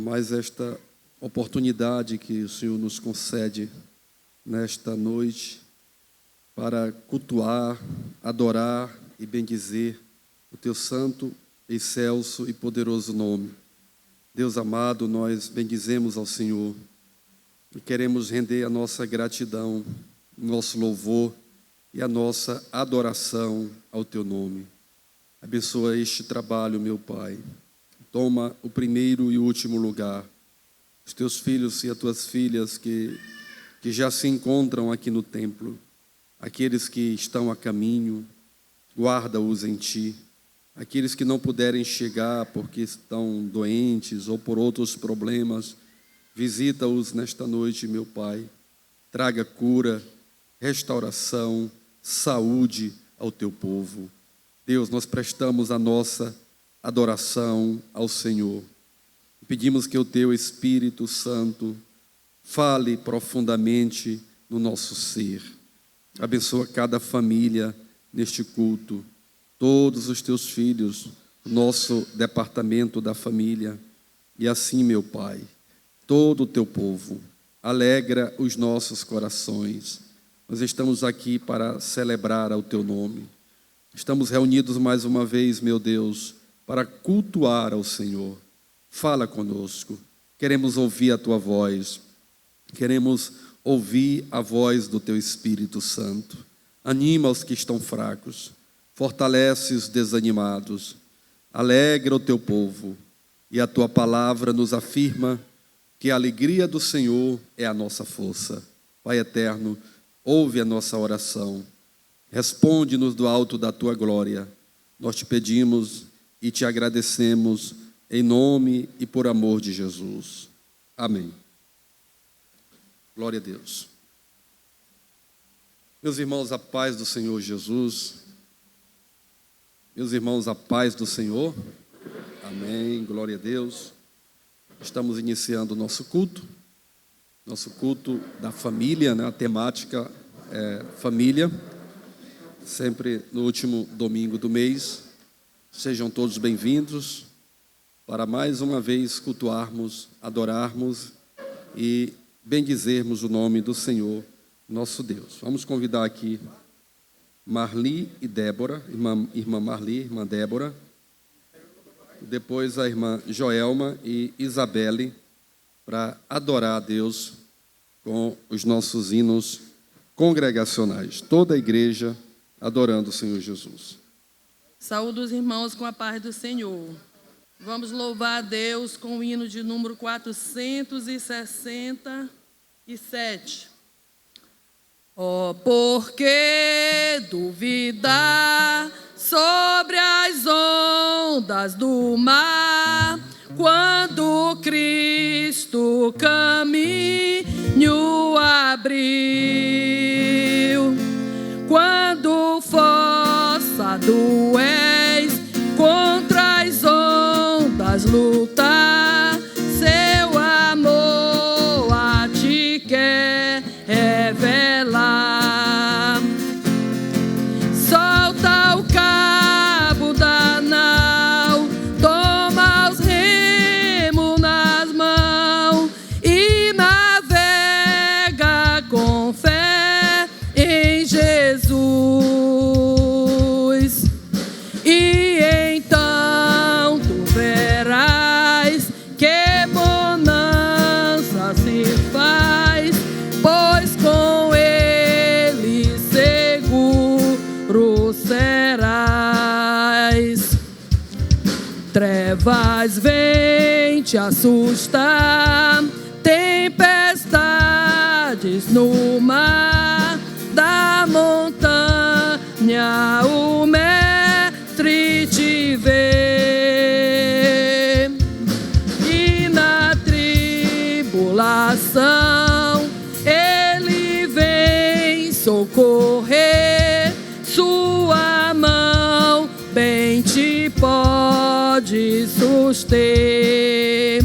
mais esta oportunidade que o Senhor nos concede nesta noite para cultuar, adorar e bendizer o Teu santo, excelso e poderoso nome. Deus amado, nós bendizemos ao Senhor e queremos render a nossa gratidão, o nosso louvor e a nossa adoração ao Teu nome. Abençoa este trabalho, meu Pai. Toma o primeiro e o último lugar. Os Teus filhos e as Tuas filhas que já se encontram aqui no templo, aqueles que estão a caminho, guarda-os em Ti. Aqueles que não puderem chegar porque estão doentes ou por outros problemas, visita-os nesta noite, meu Pai. Traga cura, restauração, saúde ao Teu povo. Deus, nós prestamos a nossa adoração ao Senhor. Pedimos que o Teu Espírito Santo fale profundamente no nosso ser. Abençoa cada família neste culto, todos os Teus filhos, o nosso departamento da família. E assim, meu Pai, todo o Teu povo, alegra os nossos corações. Nós estamos aqui para celebrar ao Teu nome. Estamos reunidos mais uma vez, meu Deus, para cultuar ao Senhor. Fala conosco. Queremos ouvir a Tua voz. Queremos ouvir a voz do Teu Espírito Santo. Anima os que estão fracos. Fortalece os desanimados. Alegra o Teu povo. E a Tua palavra nos afirma que a alegria do Senhor é a nossa força. Pai eterno, ouve a nossa oração. Responde-nos do alto da Tua glória. Nós Te pedimos e Te agradecemos em nome e por amor de Jesus. Amém. Glória a Deus. Meus irmãos, a paz do Senhor Jesus. Meus irmãos, a paz do Senhor. Amém. Glória a Deus. Estamos iniciando o nosso culto da família, né? A temática é família. Sempre no último domingo do mês. Sejam todos bem-vindos para mais uma vez cultuarmos, adorarmos e bendizermos o nome do Senhor, nosso Deus. Vamos convidar aqui Marli e Débora, irmã Marli, irmã Débora, depois a irmã Joelma e Isabelle, para adorar a Deus com os nossos hinos congregacionais. Toda a igreja adorando o Senhor Jesus. Saúdo os irmãos com a paz do Senhor. Vamos louvar a Deus com o hino de número 467. Oh, por que duvidar sobre as ondas do mar, quando Cristo caminho abriu, quando forçado és contra as ondas lutar, seu amor a ti quer revelar. Solta o cabo da nau, toma os remos nas mãos e navega com fé em Jesus. E então tu verás que bonança se faz, pois com ele seguro serás. Trevas vêm te assustar, tempestades no mar, da montanha o mestre te vê, e na tribulação ele vem socorrer, sua mão bem te pode suster.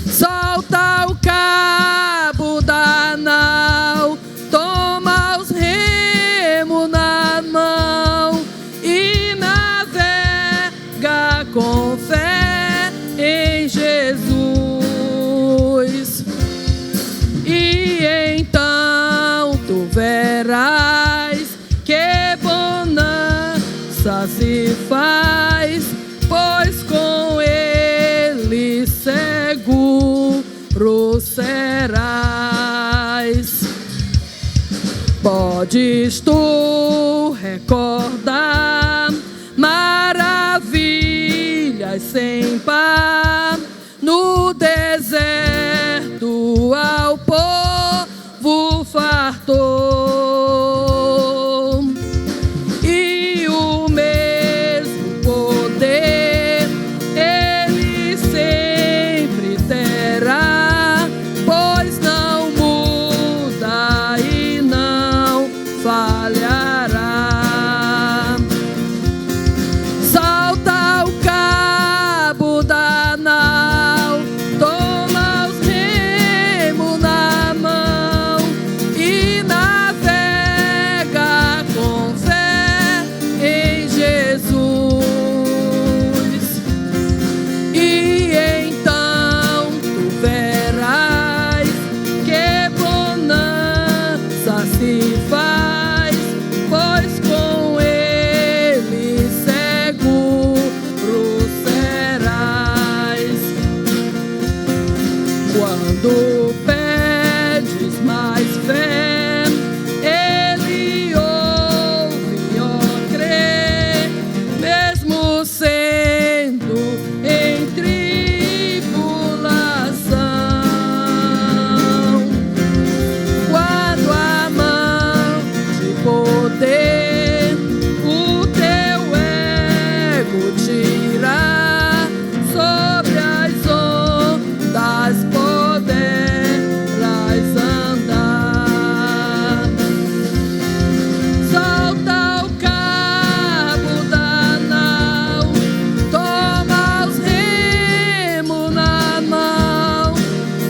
Solta o cabo da nau, toma os remos na mão e navega com fé em Jesus. verás que bonança se faz, pois com ele seguro serás. Podes tu recordar maravilhas sem par no deserto ao povo fartou, e o mesmo poder ele sempre terá, pois não muda e não falhará. Salta o cabo da nau, toma os remos na mão e navega com fé em Jesus. E então tu verás que bonança se faz, pois com ele seguro serás. Quando pedes mais fé, ele ouve, ó, crê, mesmo sendo em tribulação. Quando a mão de poder o teu ego tirar, sobre as ondas poderás andar. Solta o cabo da nau, toma os remos na mão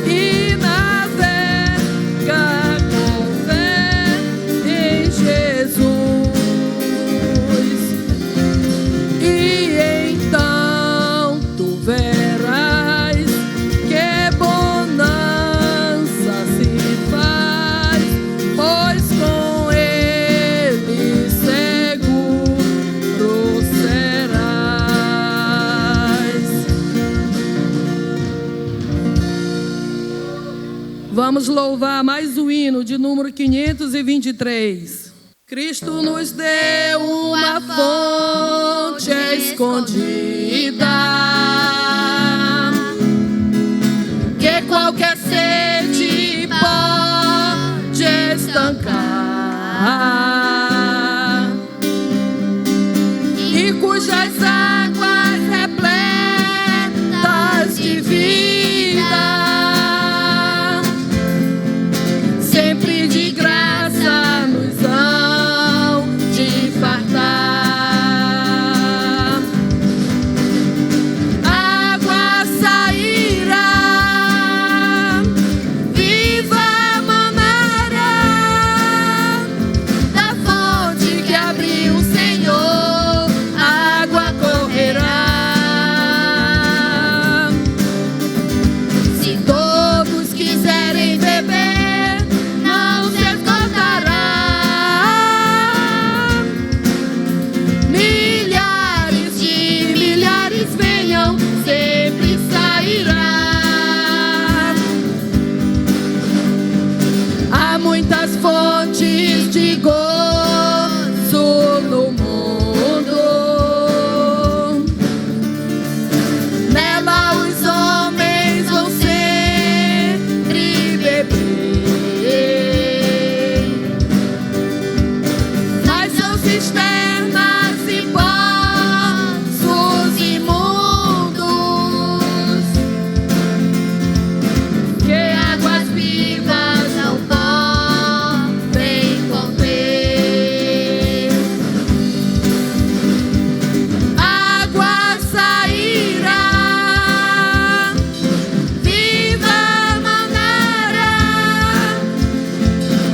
e navega com fé em Jesus. E então tu verás que bonança se faz, pois com ele seguro serás. Vamos louvar mais o hino de número 523. Cristo nos deu uma fonte escondida, que qualquer sede pode estancar, e cujas águas repletas de vida sempre de graça nos hão de fartar. Água sairá, viva manará, da fonte que abriu o Senhor, a água correrá. Se todos quiserem beber, não se esgotará. Milhares de milhares venham, sempre sairá. Há muitas fontes de gozo no mundo, nela os homens vão sempre beber, mas são cisternas e poços imundos, que águas vivas não podem conter. Água sairá, viva manará,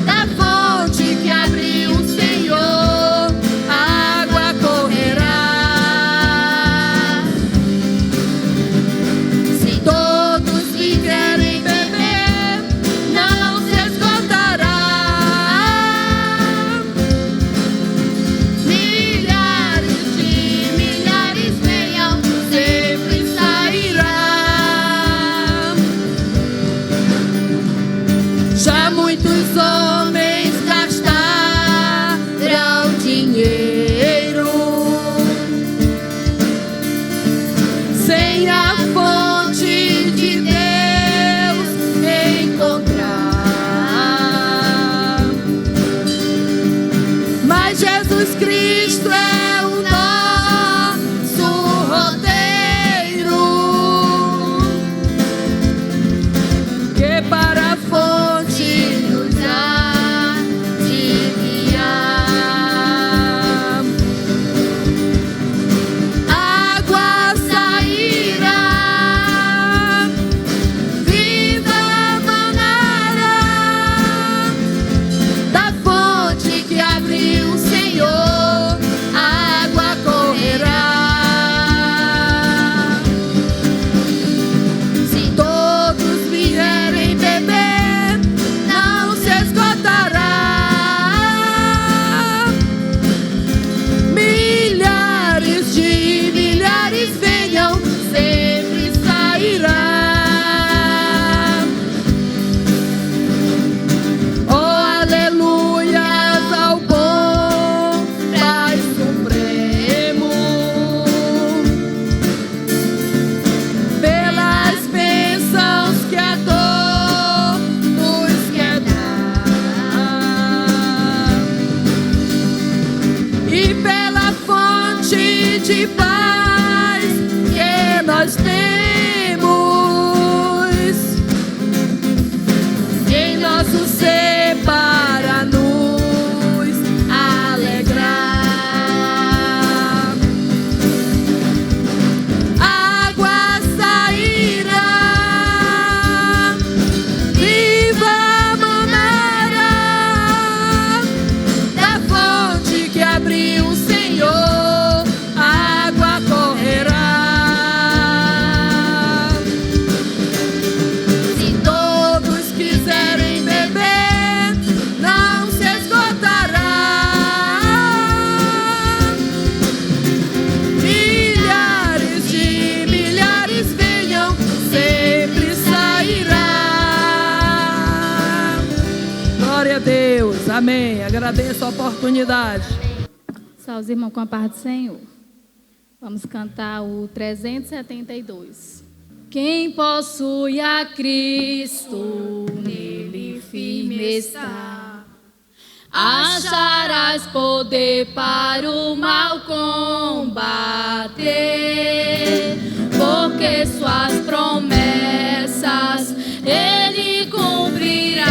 da fonte que abriu o Senhor, a Cristo é o nosso roteiro, que para a fonte nos há de guiar. Água sairá, viva manara, da fonte que abriu o Senhor, a água correrá. Se todos vierem beber, não se esgotará. Milhares de milhares venham, sempre sairá. Oh, aleluias ao bom Pai Supremo, pelas bênçãos que a dor nos quer dar, e pela fonte de paz que nós temos em nosso ser para nos alegrar. Água sairá, viva manara, da fonte que abriu o Senhor, a água correrá. Se todos quiserem beber, não se esgotará. Milhares de milhares venham, sempre sairá. Glória a Deus, amém. Agradeço a oportunidade. Salve os irmãos com a paz do Senhor. Vamos cantar o 372. Quem possui a Cristo, nele firme está. Acharás poder para o mal combater, porque suas promessas ele cumprirá.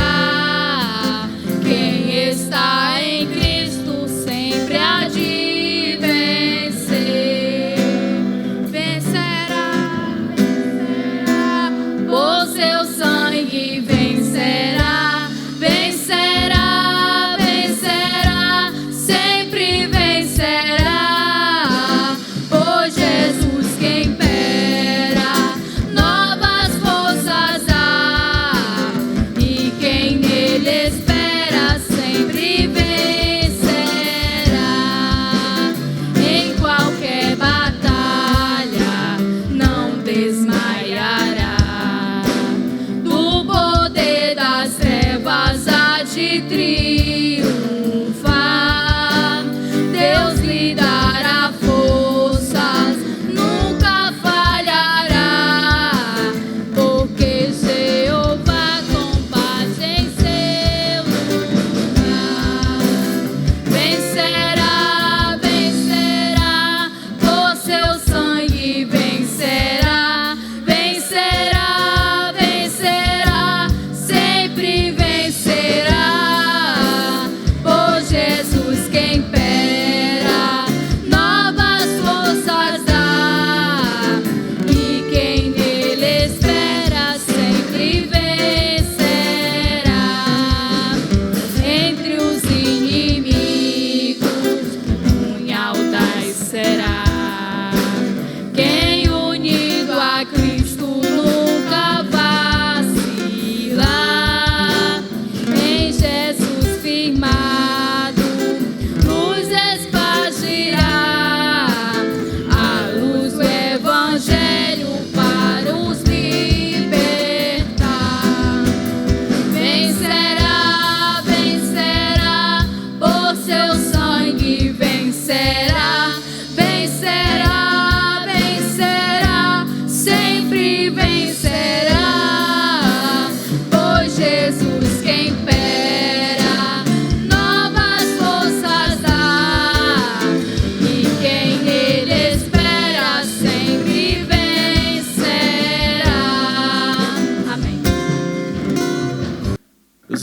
Quem está em Cristo sempre há de vencer. Vencerá, vencerá, por seu sangue vencerá. Vencerá, vencerá, sempre vencerá. Por Jesus quem impera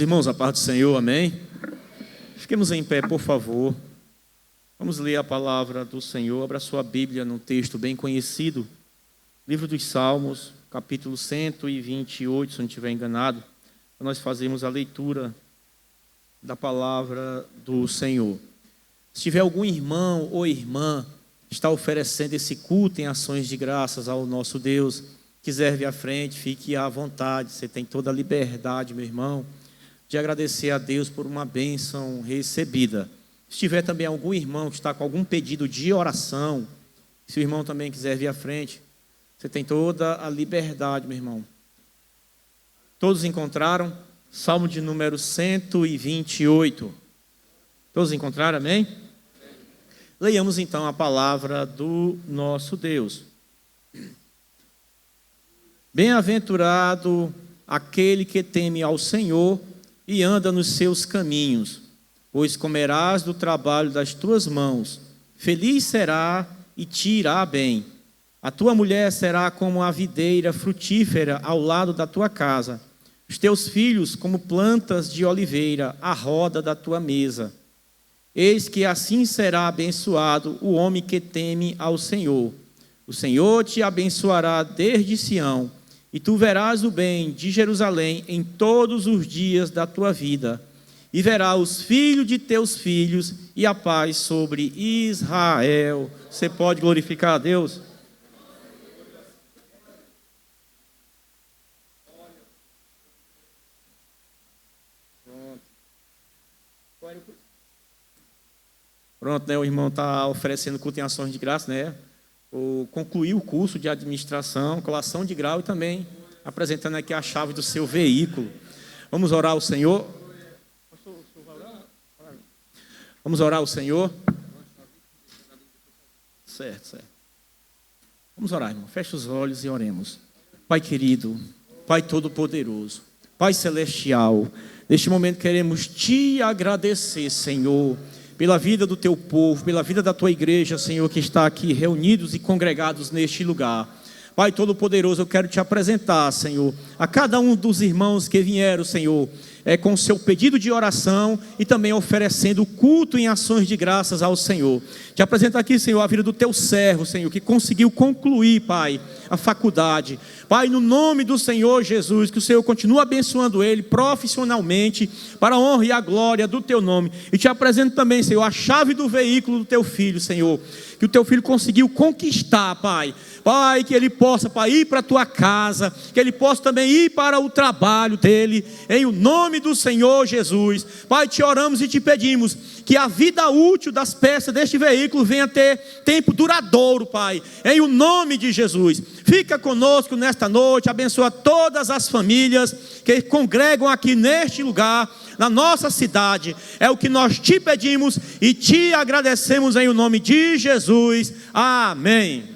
irmãos, a paz do Senhor, amém? Fiquemos em pé, por favor. Vamos ler a palavra do Senhor. Abra sua Bíblia num texto bem conhecido. Livro dos Salmos, capítulo 128, se não estiver enganado. Nós fazemos a leitura da palavra do Senhor. Se tiver algum irmão ou irmã que está oferecendo esse culto em ações de graças ao nosso Deus, quiser vir à frente, fique à vontade. Você tem toda a liberdade, meu irmão, de agradecer a Deus por uma bênção recebida. Se tiver também algum irmão que está com algum pedido de oração, se o irmão também quiser vir à frente, você tem toda a liberdade, meu irmão. Todos encontraram? Salmo de número 128. Todos encontraram, amém? Leiamos então a palavra do nosso Deus. Bem-aventurado aquele que teme ao Senhor e anda nos seus caminhos, pois comerás do trabalho das tuas mãos. Feliz será e te irá bem. A tua mulher será como a videira frutífera ao lado da tua casa, os teus filhos como plantas de oliveira à roda da tua mesa. Eis que assim será abençoado o homem que teme ao Senhor. O Senhor te abençoará desde Sião, e tu verás o bem de Jerusalém em todos os dias da tua vida, e verás os filhos de teus filhos e a paz sobre Israel. Você pode glorificar a Deus? Pronto, né? O irmão está oferecendo culto em ações de graça, né? Concluiu o curso de administração, colação de grau e também apresentando aqui a chave do seu veículo. Vamos orar ao Senhor? Vamos orar ao Senhor? Certo. Vamos orar, irmão. Feche os olhos e oremos. Pai querido, Pai todo-poderoso, Pai celestial, neste momento queremos te agradecer, Senhor, pela vida do teu povo, pela vida da tua igreja, Senhor, que está aqui reunidos e congregados neste lugar. Pai todo-poderoso, eu quero te apresentar, Senhor, a cada um dos irmãos que vieram, Senhor, com o seu pedido de oração e também oferecendo culto em ações de graças ao Senhor. Te apresento aqui, Senhor, a vida do teu servo, Senhor, que conseguiu concluir, Pai, a faculdade. Pai, no nome do Senhor Jesus, que o Senhor continue abençoando ele profissionalmente, para a honra e a glória do teu nome. E te apresento também, Senhor, a chave do veículo do teu filho, Senhor, que o teu filho conseguiu conquistar, Pai. Pai, que ele possa, Pai, ir para a tua casa, que ele possa também ir para o trabalho dele, em o nome do Senhor Jesus. Pai, te oramos e te pedimos que a vida útil das peças deste veículo venha ter tempo duradouro, Pai, em o nome de Jesus. Fica conosco nesta noite, abençoa todas as famílias que congregam aqui neste lugar, na nossa cidade. É o que nós te pedimos e te agradecemos em o nome de Jesus. Amém.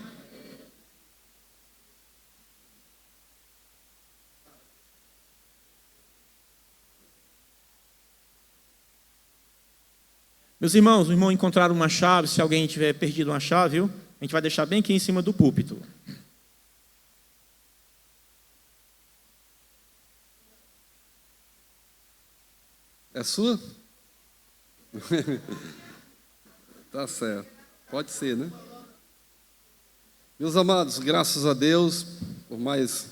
Meus irmãos, os irmãos encontraram uma chave. Se alguém tiver perdido uma chave, viu? A gente vai deixar bem aqui em cima do púlpito. É sua? Tá certo. Pode ser, né? Meus amados, graças a Deus por mais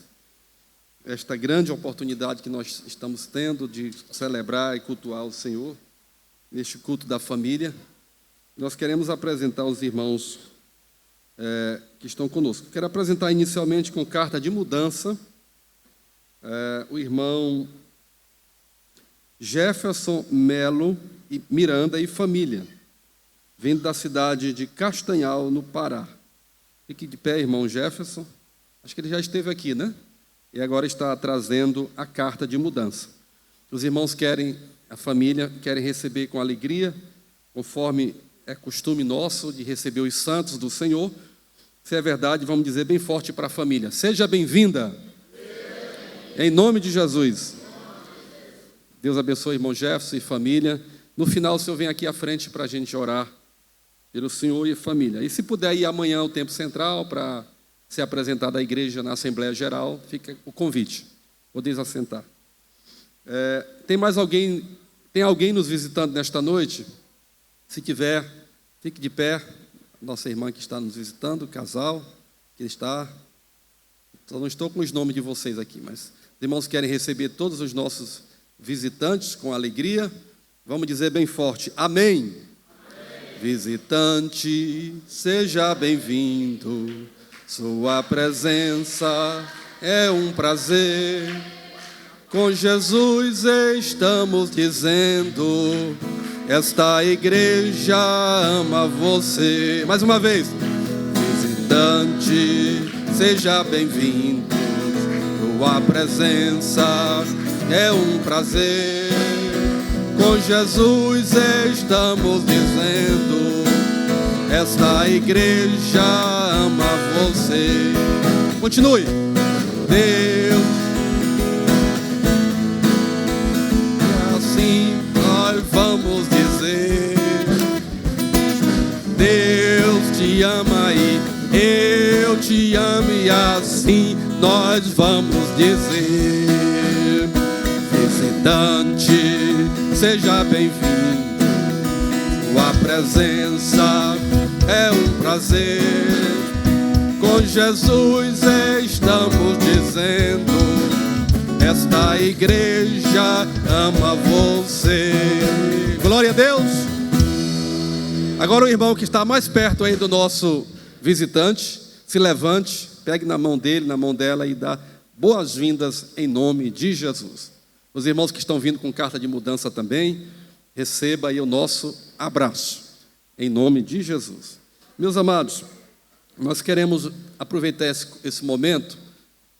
esta grande oportunidade que nós estamos tendo de celebrar e cultuar o Senhor neste culto da família. Nós queremos apresentar os irmãos que estão conosco. Quero apresentar inicialmente com carta de mudança o irmão Jefferson Melo e Miranda e família, vindo da cidade de Castanhal, no Pará. Fique de pé, irmão Jefferson. Acho que ele já esteve aqui, né? E agora está trazendo a carta de mudança. Os irmãos a família querem receber com alegria, conforme é costume nosso de receber os santos do Senhor. Se é verdade, vamos dizer bem forte para a família: seja bem-vinda, em nome de Jesus. Deus abençoe o irmão Jefferson e família. No final, o senhor vem aqui à frente para a gente orar pelo senhor e a família. E se puder ir amanhã ao Templo Central para ser apresentado à igreja na Assembleia Geral, fica o convite. Podeis assentar. Tem alguém nos visitando nesta noite? Se tiver, fique de pé. Nossa irmã que está nos visitando, o casal que está. Só não estou com os nomes de vocês aqui, mas os irmãos querem receber todos os nossos visitantes com alegria. Vamos dizer bem forte: amém. Visitante, seja bem-vindo, sua presença é um prazer. Com Jesus estamos dizendo, esta igreja ama você. Mais uma vez, visitante, seja bem-vindo, sua presença é um prazer. Com Jesus estamos dizendo, esta igreja ama você. Continue. Deus, e assim nós vamos dizer, Deus te ama e eu te amo, e assim nós vamos dizer, visitante, seja bem-vindo, sua presença é um prazer. Com Jesus estamos dizendo, esta igreja ama você. Glória a Deus. Agora o irmão que está mais perto aí do nosso visitante, se levante, pegue na mão dele, na mão dela, e dá boas-vindas em nome de Jesus. Os irmãos que estão vindo com carta de mudança também, receba aí o nosso abraço, em nome de Jesus. Meus amados, nós queremos aproveitar esse momento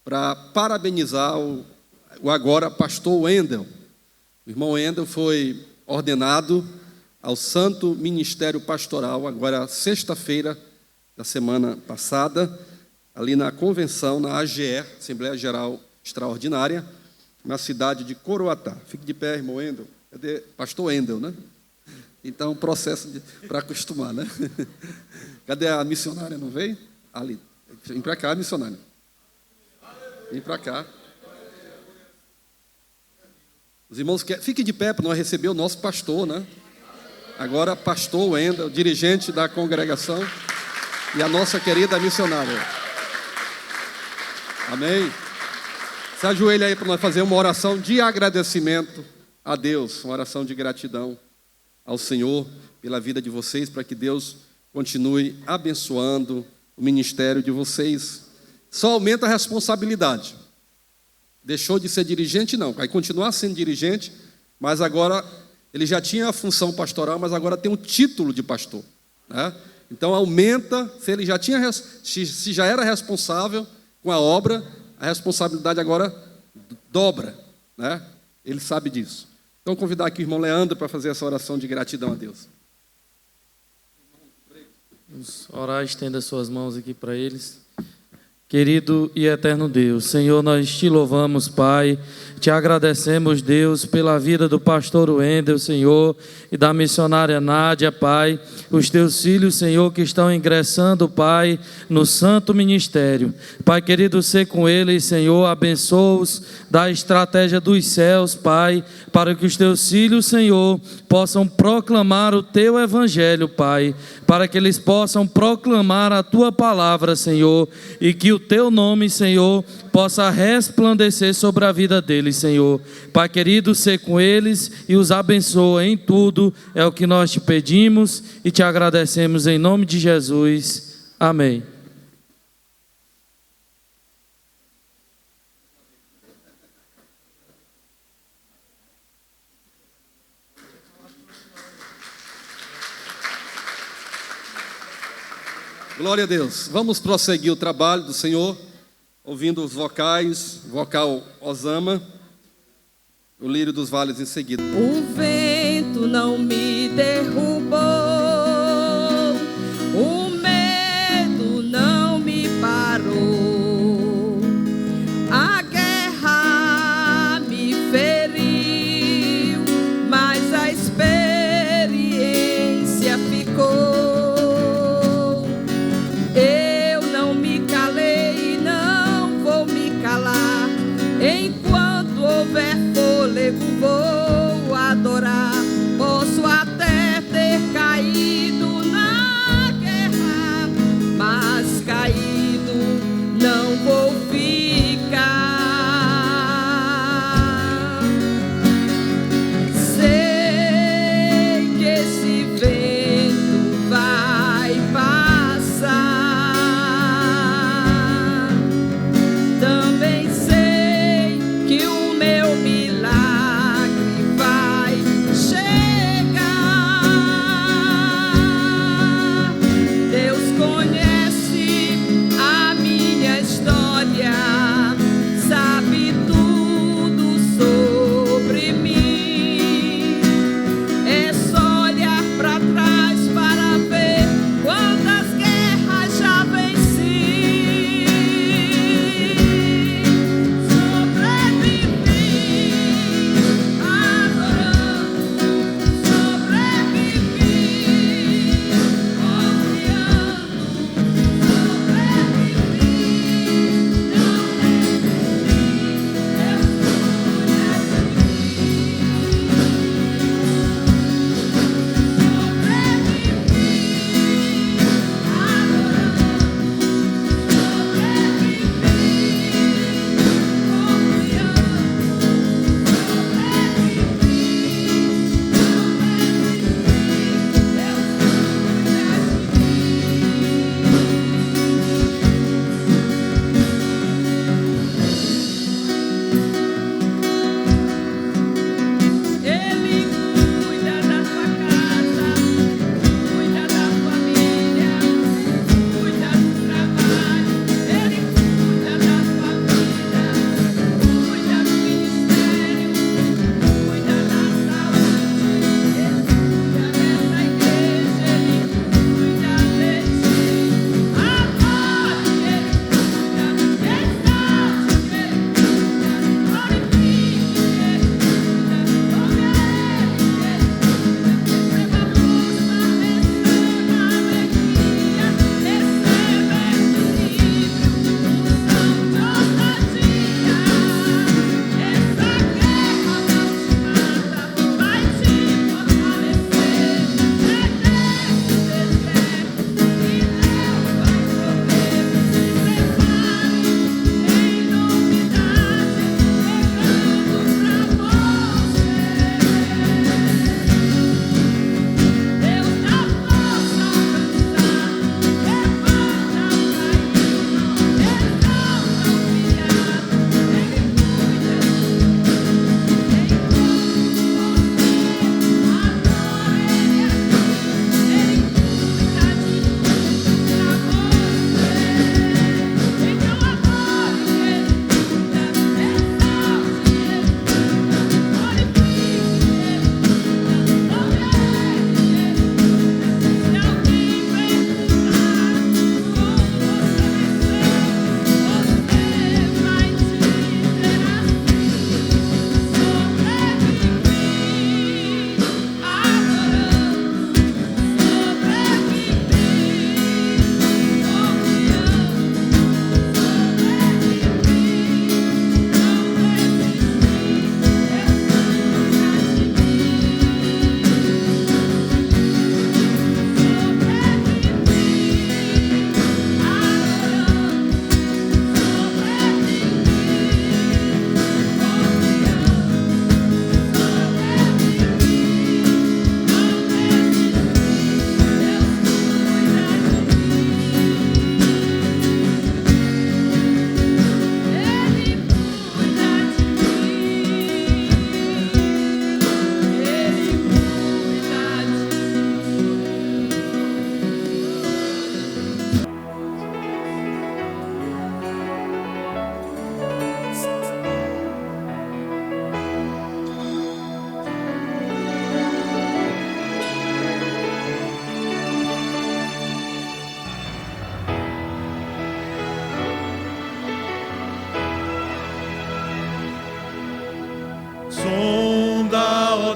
para parabenizar o agora pastor Wendel. O irmão Wendel foi ordenado ao Santo Ministério Pastoral, agora sexta-feira da semana passada, ali na convenção, na AGE, Assembleia Geral Extraordinária, na cidade de Coroatá. Fique de pé, irmão Wendel. Cadê? Pastor Wendel, né? Então, processo para acostumar, né? Cadê a missionária? Não veio? Ali. Vem para cá, missionária. Vem para cá. Os irmãos fiquem de pé para nós receber o nosso pastor, né? Agora, pastor Wendel, dirigente da congregação, e a nossa querida missionária. Amém? Se ajoelha aí para nós fazer uma oração de agradecimento a Deus, uma oração de gratidão ao Senhor pela vida de vocês, para que Deus continue abençoando o ministério de vocês. Só aumenta a responsabilidade. Deixou de ser dirigente? Não, vai continuar sendo dirigente, mas agora ele já tinha a função pastoral, mas agora tem um título de pastor, né? Então aumenta, se já era responsável com a obra, a responsabilidade agora dobra, né? Ele sabe disso. Então convidar aqui o irmão Leandro para fazer essa oração de gratidão a Deus. Vamos orar, estenda suas mãos aqui para eles. Querido e eterno Deus, Senhor, nós te louvamos, Pai, te agradecemos, Deus, pela vida do pastor Wendel, Senhor, e da missionária Nádia, Pai, os teus filhos, Senhor, que estão ingressando, Pai, no santo ministério. Pai querido, ser com eles, Senhor, abençoa-os da estratégia dos céus, Pai, para que os teus filhos, Senhor, possam proclamar o teu evangelho, Pai, para que eles possam proclamar a tua palavra, Senhor, e que o teu nome, Senhor, possa resplandecer sobre a vida deles, Senhor. Pai querido, ser com eles e os abençoa em tudo, é o que nós te pedimos e te agradecemos em nome de Jesus. Amém. Glória a Deus. Vamos prosseguir o trabalho do Senhor, ouvindo os vocais, vocal Osama, o lírio dos vales em seguida. O vento não me derrubou, o medo não me parou, a guerra me feriu, mas a experiência ficou. Eu não me calei e não vou me calar, enquanto houver fôlego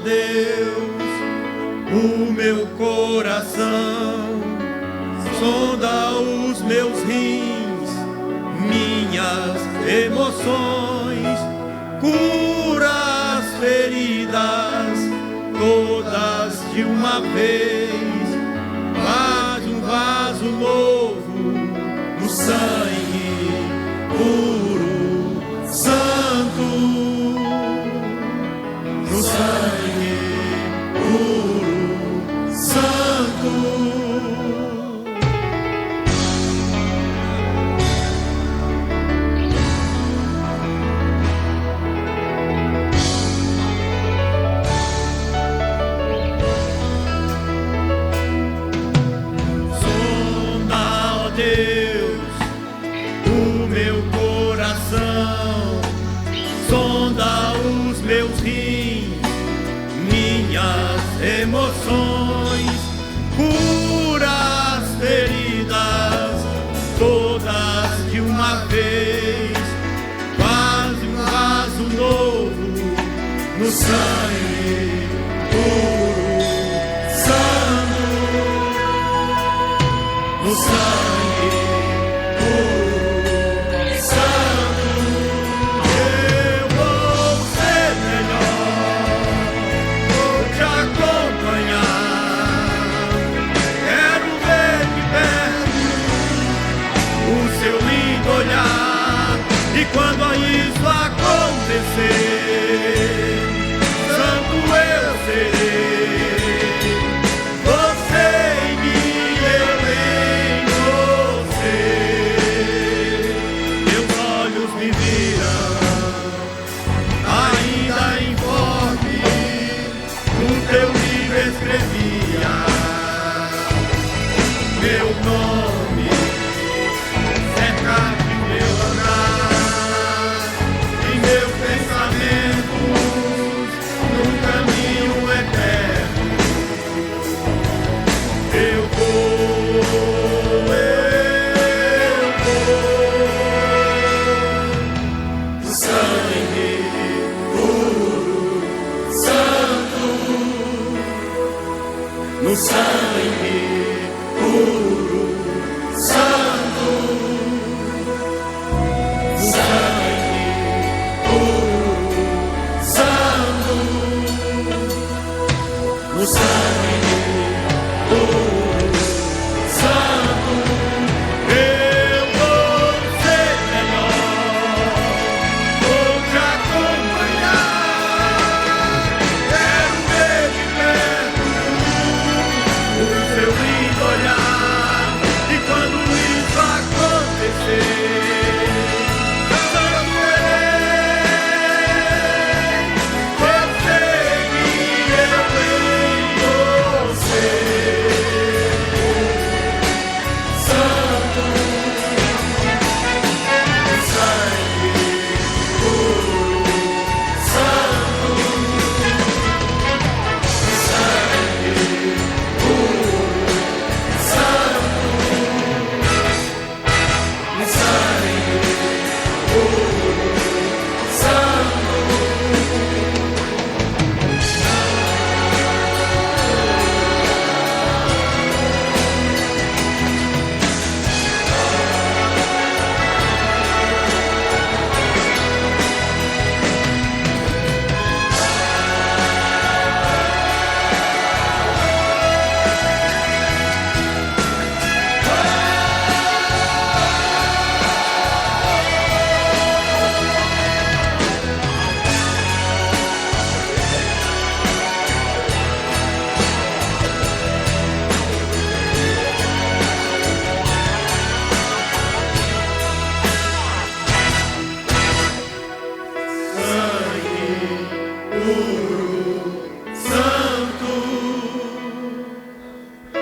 Deus, o meu coração, sonda os meus rins, minhas emoções, cura as feridas, todas de uma vez, faz um vaso novo no sangue puro, santo, no sangue puro, santo. Emoções, cura as feridas, todas de uma vez, quase um vaso novo no sangue puro, santo, no sangue puro, santo. Eu vou ser melhor, vou te acompanhar. Quero ver de perto o seu lindo olhar. E quando isso acontecer, santo eu serei. Você em mim, eu em você. Meus olhos me viram, ainda informe, no teu livro escrevia meu nome, cerca de meu andar, em meus pensamentos, num caminho eterno. Eu vou, no sangue puro, santo, no sangue puro, santo, no sangue puro, santo, no sangue puro, santo. Eu vou ser melhor, vou te acompanhar. Quero ver de perto o seu lindo olhar. E quando isso acontecer, santo erei. Você em mim, eu em você. Santo, sangue puro, santo, sangue puro, santo, sangue puro, santo.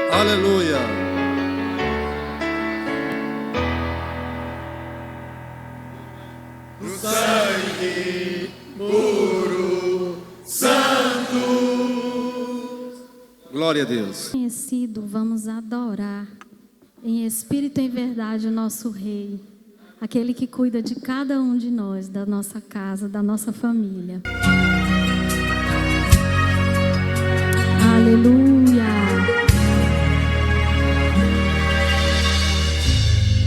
Aleluia. No sangue puro, santo. Glória a Deus. Conhecido, vamos adorar em espírito e em verdade o nosso Rei, aquele que cuida de cada um de nós, da nossa casa, da nossa família. Aleluia.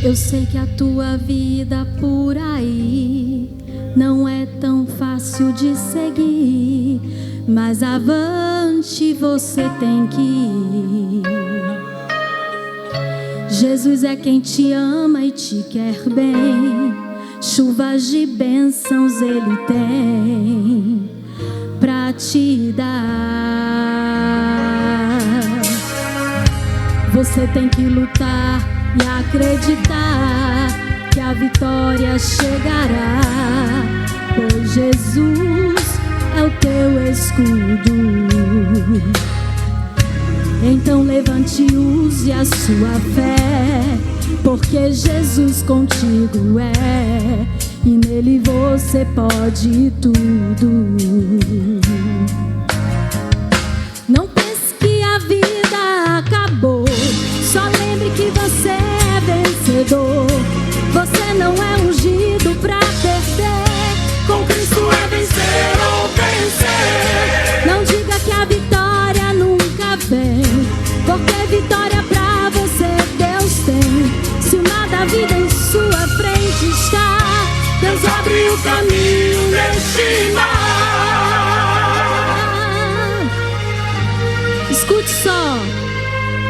Eu sei que a tua vida por aí não é tão fácil de seguir, mas avante você tem que ir. Jesus é quem te ama e te quer bem. Chuvas de bênçãos Ele tem pra te dar. Você tem que lutar e acreditar que a vitória chegará, pois Jesus é o teu escudo. Então levante e use a sua fé, porque Jesus contigo é, e nele você pode tudo. Não pense que a vida acabou, só lembre que você é vencedor. Você não é ungido pra perder, com Cristo é vencer ou vencer. Não diga que a vitória nunca vem, porque vitória pra você Deus tem. Se o mar da vida em sua frente está, Deus abre o caminho neste mar. Escute só.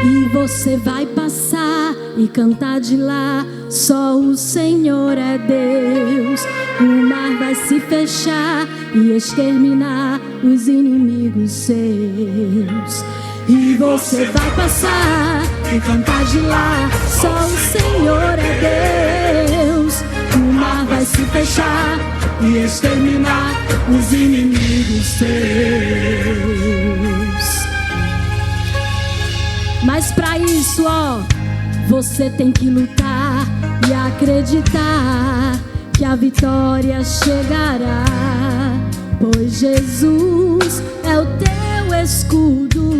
E você vai passar e cantar de lá, só o Senhor é Deus. O mar vai se fechar e exterminar os inimigos seus. E você vai passar e cantar de lá, só o Senhor é Deus. O mar vai se fechar e exterminar os inimigos seus. Mas pra isso, você tem que lutar e acreditar que a vitória chegará, pois Jesus é o teu escudo.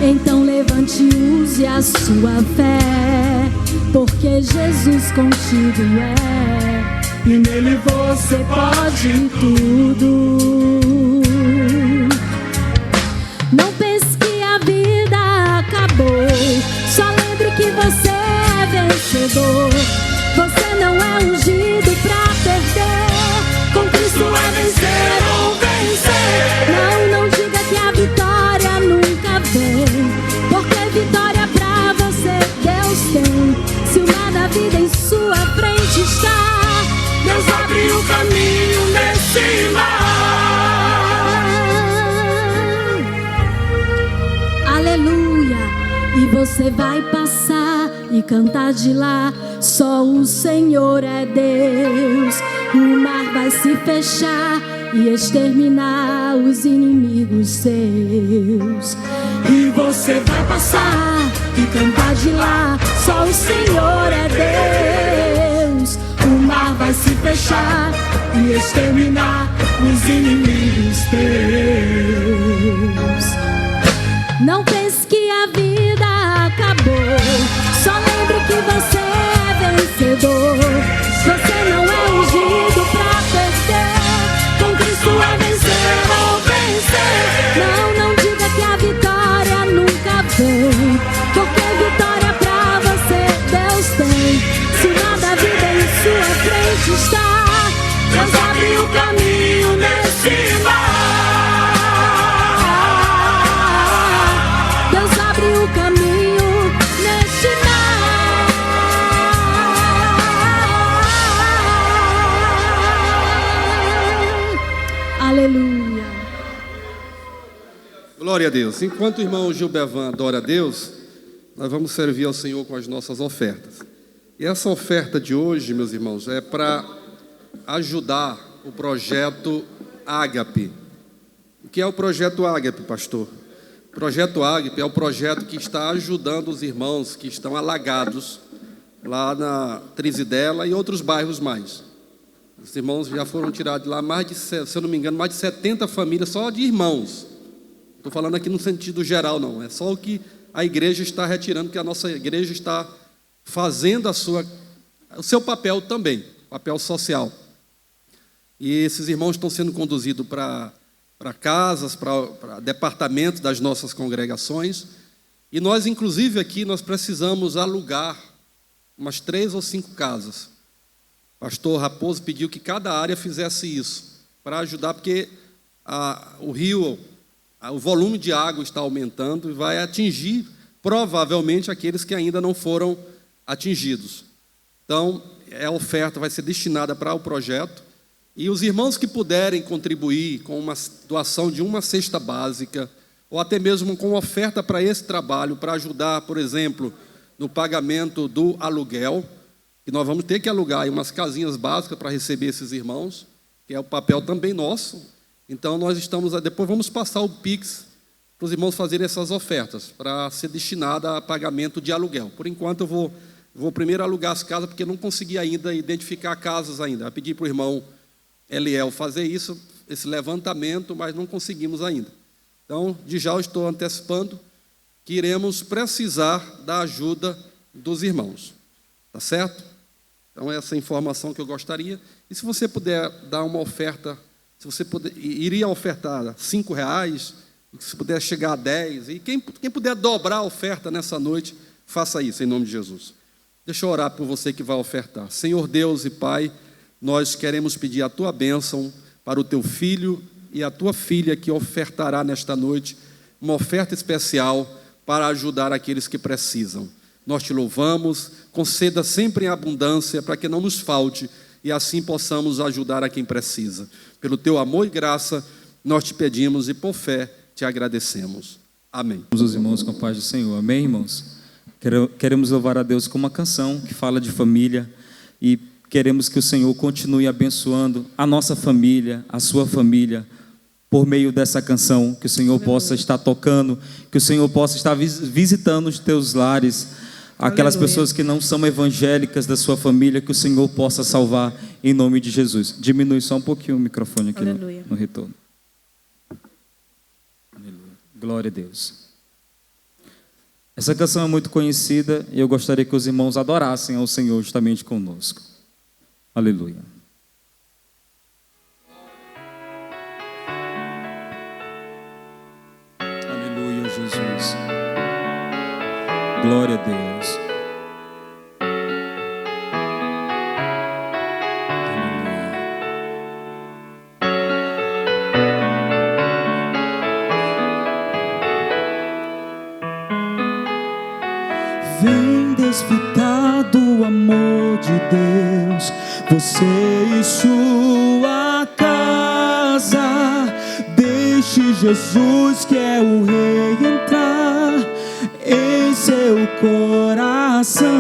Então levante e use a sua fé, porque Jesus contigo é, e nele você pode tudo. Não pense que a vida acabou, só lembre que você é vencedor. Você não é ungido pra perder, com Cristo é vencer ou vencer. Não diga que a vitória nunca vem, porque vitória pra você Deus tem. Se o mar da vida em sua frente está, Deus abre o caminho nesse mar. Aleluia. E você vai passar e cantar de lá, só o Senhor é Deus. O mar vai se fechar e exterminar os inimigos seus. E você vai passar e cantar de lá, só o Senhor é Deus. O mar vai se fechar e exterminar os inimigos teus. Não pense que a vida acabou, só lembre que você é vencedor. Você não é ungido pra perder, com Cristo é vencer ou vencer. Não diga que a vitória nunca vem, porque vitória pra você Deus tem. Se o mar da vida em sua frente está, Deus abre o caminho nesse mar. Deus abre o caminho neste mar. Aleluia. Glória a Deus. Enquanto o irmão Gilbervan adora a Deus, nós vamos servir ao Senhor com as nossas ofertas. E essa oferta de hoje, meus irmãos, é para ajudar o projeto Ágape. O que é o projeto Ágape, pastor? O projeto Ágape é o projeto que está ajudando os irmãos que estão alagados lá na Trizidela e outros bairros mais. Os irmãos já foram tirados de lá mais de, se eu não me engano, mais de 70 famílias só de irmãos. Estou falando aqui no sentido geral, não. É só o que a igreja está retirando, que a nossa igreja está fazendo o seu papel também, papel social. E esses irmãos estão sendo conduzidos para para casas, para departamentos das nossas congregações. E nós, inclusive, aqui, nós precisamos alugar umas 3 ou 5 casas. O pastor Raposo pediu que cada área fizesse isso, para ajudar, porque o rio, o volume de água está aumentando e vai atingir, provavelmente, aqueles que ainda não foram atingidos. Então, a oferta vai ser destinada para o projeto, e os irmãos que puderem contribuir com uma doação de uma cesta básica, ou até mesmo com oferta para esse trabalho, para ajudar, por exemplo, no pagamento do aluguel, que nós vamos ter que alugar aí umas casinhas básicas para receber esses irmãos, que é o papel também nosso. Então, nós estamos, depois vamos passar o Pix para os irmãos fazerem essas ofertas, para ser destinada a pagamento de aluguel. Por enquanto, eu vou primeiro alugar as casas, porque eu não consegui ainda identificar casas ainda. Eu pedi para o irmão Eliel fazer isso, esse levantamento, mas não conseguimos ainda. Então, de já eu estou antecipando que iremos precisar da ajuda dos irmãos. Tá certo? Então, essa é a informação que eu gostaria. E se você puder dar uma oferta, se você iria ofertar R$5, se puder chegar a 10, e quem puder dobrar a oferta nessa noite, faça isso, em nome de Jesus. Deixa eu orar por você que vai ofertar. Senhor Deus e Pai, nós queremos pedir a Tua bênção para o Teu filho e a Tua filha que ofertará nesta noite uma oferta especial para ajudar aqueles que precisam. Nós Te louvamos, conceda sempre em abundância para que não nos falte e assim possamos ajudar a quem precisa. Pelo Teu amor e graça, nós Te pedimos e por fé Te agradecemos. Amém. Os irmãos com a paz do Senhor. Amém, irmãos? Queremos louvar a Deus com uma canção que fala de família e queremos que o Senhor continue abençoando a nossa família, a sua família, por meio dessa canção, que o Senhor possa estar tocando, que o Senhor possa estar visitando os teus lares, aquelas pessoas que não são evangélicas da sua família, que o Senhor possa salvar em nome de Jesus. Diminui só um pouquinho o microfone aqui no retorno. Aleluia. Glória a Deus. Essa canção é muito conhecida e eu gostaria que os irmãos adorassem ao Senhor justamente conosco. Aleluia. Aleluia, Jesus. Glória a Deus. Vem desfrutar do amor de Deus, você e sua casa. Deixe Jesus, que é o Rei, entrar em seu coração.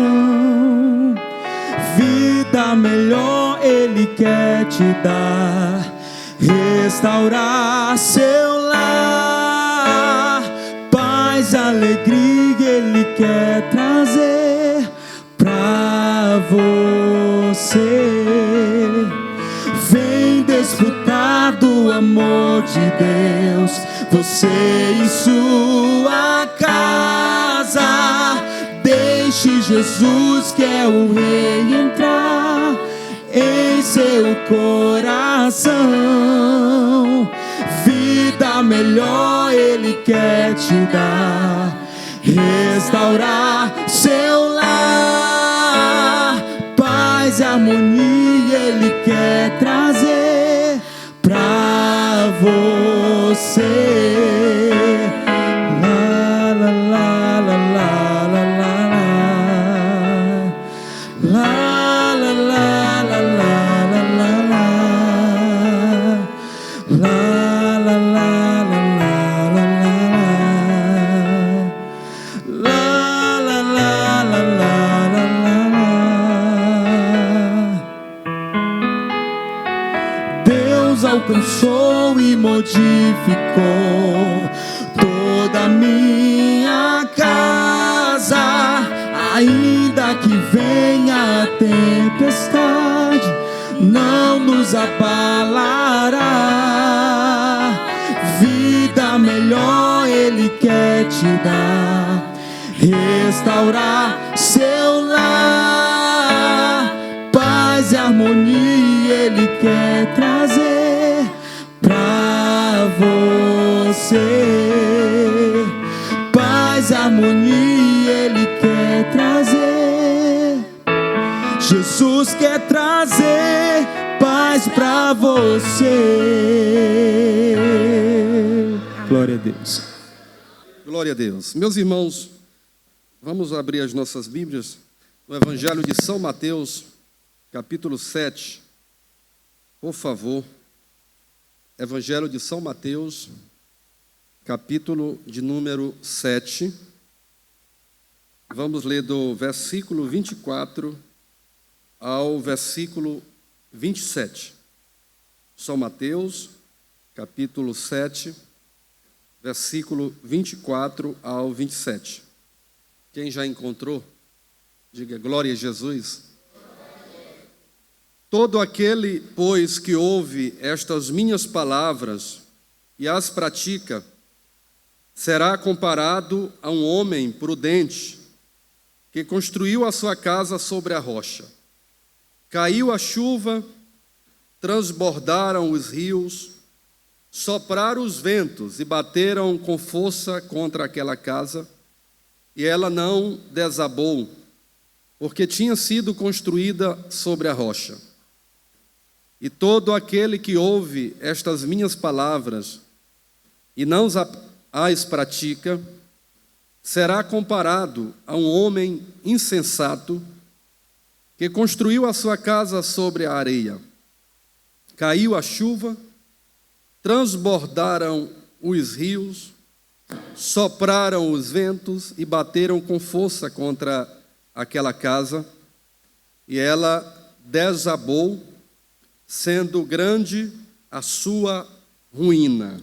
Vida melhor Ele quer te dar, restaurar seu lar. Paz, alegria Ele quer trazer pra você. Vem desfrutar do amor de Deus, você e sua casa. Deixe Jesus, que é o Rei, entrar em seu coração. Vida melhor Ele quer te dar, restaurar seu lar. Paz e harmonia Ele quer trazer pra você. La la la la la la la la la la la la la la. Alcançou e modificou toda a minha casa. Ainda que venha a tempestade, não nos abalará. Vida melhor Ele quer te dar, restaurar seu lar. Paz e harmonia Ele quer trazer pra você. você. Paz, harmonia Ele quer trazer. Jesus quer trazer paz para você. Glória a Deus. Glória a Deus. Meus irmãos, vamos abrir as nossas Bíblias no Evangelho de São Mateus, capítulo 7. Por favor. Evangelho de São Mateus, capítulo de número 7. Vamos ler do versículo 24 ao versículo 27. São Mateus, capítulo 7, versículo 24 ao 27. Quem já encontrou, diga glória a Jesus. Todo aquele, pois, que ouve estas minhas palavras e as pratica, será comparado a um homem prudente que construiu a sua casa sobre a rocha. Caiu a chuva, transbordaram os rios, sopraram os ventos e bateram com força contra aquela casa, e ela não desabou, porque tinha sido construída sobre a rocha. E todo aquele que ouve estas minhas palavras e não as pratica, será comparado a um homem insensato que construiu a sua casa sobre a areia. Caiu a chuva, transbordaram os rios, sopraram os ventos e bateram com força contra aquela casa, e ela desabou, sendo grande a sua ruína.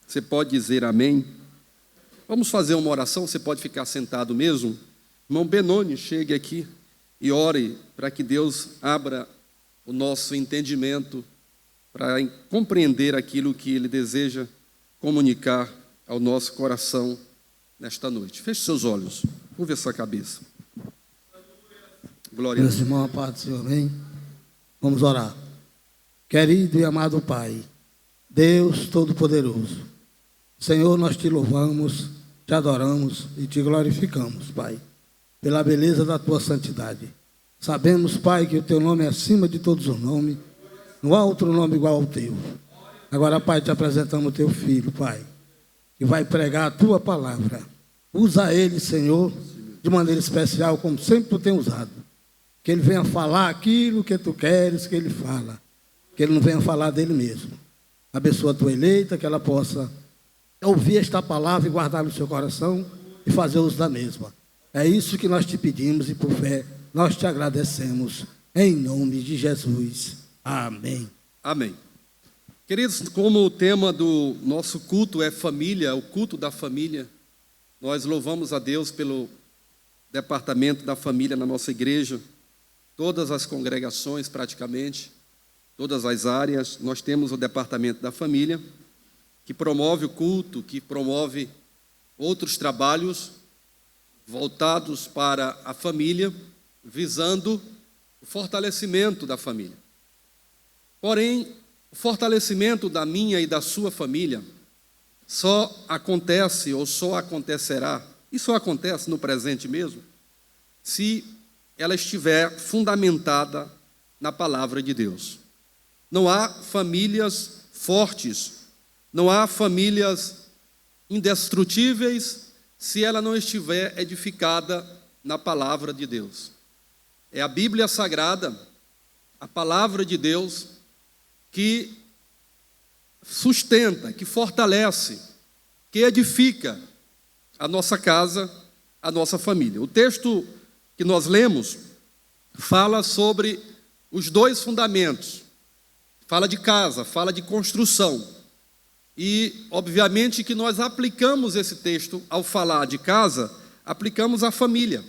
Você pode dizer amém? Vamos fazer uma oração, você pode ficar sentado mesmo. Irmão Benoni, chegue aqui e ore para que Deus abra o nosso entendimento para compreender aquilo que Ele deseja comunicar ao nosso coração nesta noite. Feche seus olhos, curve a sua cabeça. Glória a Deus. Meus irmãos, a paz do Senhor, amém? Vamos orar. Querido e amado Pai, Deus Todo-Poderoso, Senhor, nós te louvamos, te adoramos e te glorificamos, Pai, pela beleza da tua santidade. Sabemos, Pai, que o teu nome é acima de todos os nomes, não há outro nome igual ao teu. Agora, Pai, te apresentamos o teu filho, Pai, que vai pregar a tua palavra. Usa ele, Senhor, de maneira especial, como sempre tu tem usado. Que ele venha falar aquilo que tu queres que ele fala. Que ele não venha falar dele mesmo. Abençoa a tua eleita, que ela possa ouvir esta palavra e guardar no seu coração e fazer uso da mesma. É isso que nós te pedimos e por fé nós te agradecemos. Em nome de Jesus. Amém. Amém. Queridos, como o tema do nosso culto é família, o culto da família, nós louvamos a Deus pelo departamento da família na nossa igreja, todas as congregações praticamente, todas as áreas, nós temos o departamento da família, que promove o culto, que promove outros trabalhos voltados para a família, visando o fortalecimento da família. Porém, o fortalecimento da minha e da sua família só acontece ou só acontecerá, e só acontece no presente mesmo, se ela estiver fundamentada na palavra de Deus. Não há famílias fortes, não há famílias indestrutíveis se ela não estiver edificada na palavra de Deus. É a Bíblia Sagrada, a palavra de Deus, que sustenta, que fortalece, que edifica a nossa casa, a nossa família. O texto que nós lemos fala sobre os dois fundamentos. Fala de casa, fala de construção. E, obviamente, que nós aplicamos esse texto, ao falar de casa, aplicamos à família.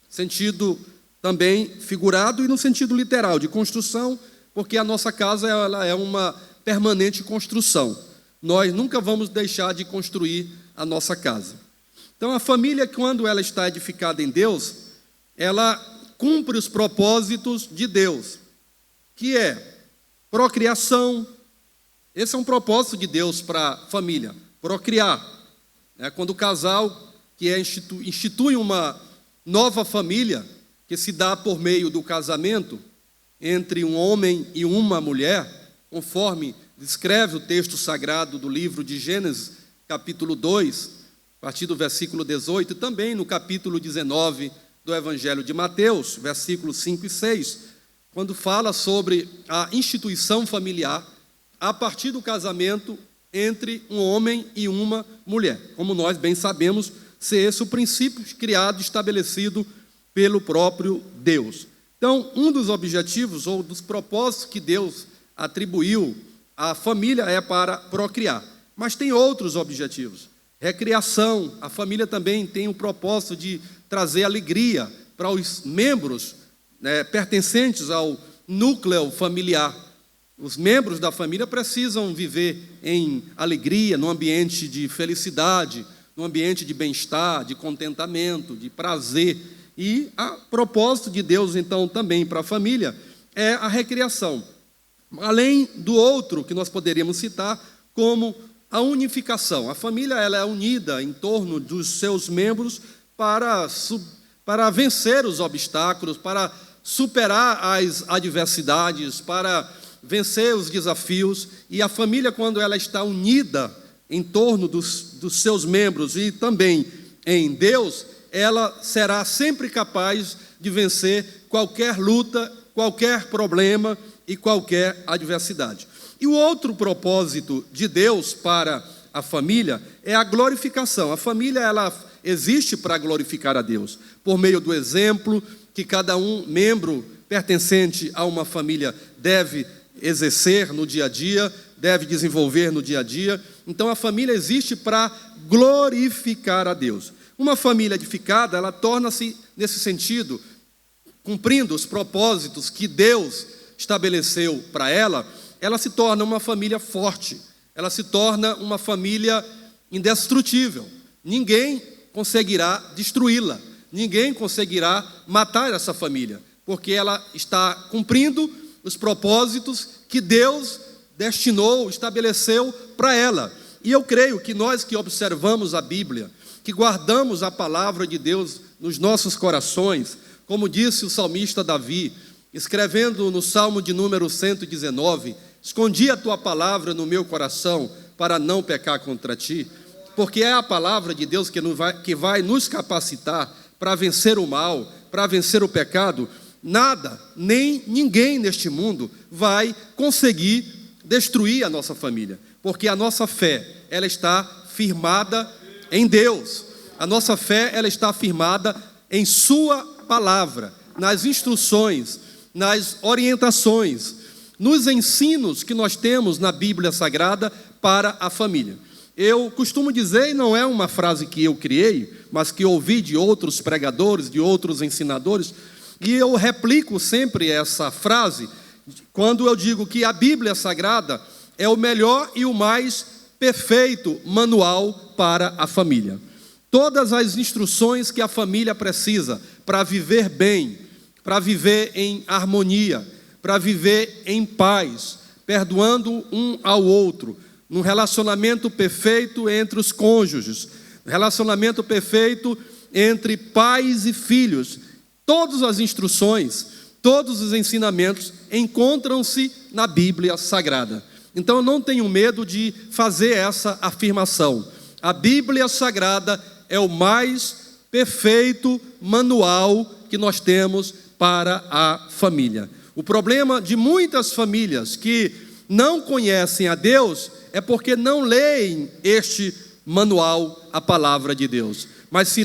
Sentido também figurado e no sentido literal, de construção, porque a nossa casa ela é uma permanente construção. Nós nunca vamos deixar de construir a nossa casa. Então, a família, quando ela está edificada em Deus, ela cumpre os propósitos de Deus, que é procriação. Esse é um propósito de Deus para a família, procriar. Quando o casal que institui uma nova família, que se dá por meio do casamento entre um homem e uma mulher, conforme descreve o texto sagrado do livro de Gênesis, capítulo 2, a partir do versículo 18, e também no capítulo 19 do Evangelho de Mateus, versículos 5 e 6, quando fala sobre a instituição familiar a partir do casamento entre um homem e uma mulher. Como nós bem sabemos, ser esse o princípio criado, estabelecido pelo próprio Deus. Então, um dos objetivos ou dos propósitos que Deus atribuiu à família é para procriar. Mas tem outros objetivos. Recriação, a família também tem o propósito de trazer alegria para os membros pertencentes ao núcleo familiar. Os membros da família precisam viver em alegria, num ambiente de felicidade, num ambiente de bem-estar, de contentamento, de prazer. E a propósito de Deus, então, também para a família é a recriação. Além do outro que nós poderíamos citar como a unificação. A família ela é unida em torno dos seus membros para vencer os obstáculos, para superar as adversidades, para vencer os desafios. E a família, quando ela está unida em torno dos seus membros e também em Deus, ela será sempre capaz de vencer qualquer luta, qualquer problema e qualquer adversidade. E o outro propósito de Deus para a família é a glorificação. A família ela existe para glorificar a Deus, por meio do exemplo que cada membro pertencente a uma família deve exercer no dia a dia, deve desenvolver no dia a dia. Então a família existe para glorificar a Deus. Uma família edificada, ela torna-se, nesse sentido, cumprindo os propósitos que Deus estabeleceu para ela se torna uma família forte, ela se torna uma família indestrutível. Ninguém conseguirá destruí-la, ninguém conseguirá matar essa família, porque ela está cumprindo os propósitos que Deus destinou, estabeleceu para ela. E eu creio que nós que observamos a Bíblia, que guardamos a palavra de Deus nos nossos corações, como disse o salmista Davi, escrevendo no Salmo de número 119, escondi a tua palavra no meu coração para não pecar contra ti, porque é a palavra de Deus que vai nos capacitar para vencer o mal, para vencer o pecado. Nada, nem ninguém neste mundo vai conseguir destruir a nossa família, porque a nossa fé, ela está firmada em Deus. A nossa fé, ela está firmada em sua palavra, nas instruções, nas orientações, nos ensinos que nós temos na Bíblia Sagrada para a família. Eu costumo dizer, e não é uma frase que eu criei, mas que ouvi de outros pregadores, de outros ensinadores, e eu replico sempre essa frase, quando eu digo que a Bíblia Sagrada é o melhor e o mais perfeito manual para a família. Todas as instruções que a família precisa para viver bem, para viver em harmonia, para viver em paz, perdoando um ao outro, num relacionamento perfeito entre os cônjuges, relacionamento perfeito entre pais e filhos. Todas as instruções, todos os ensinamentos encontram-se na Bíblia Sagrada. Então eu não tenho medo de fazer essa afirmação. A Bíblia Sagrada é o mais perfeito manual que nós temos para a família. O problema de muitas famílias que não conhecem a Deus é porque não leem este manual, a palavra de Deus. Mas se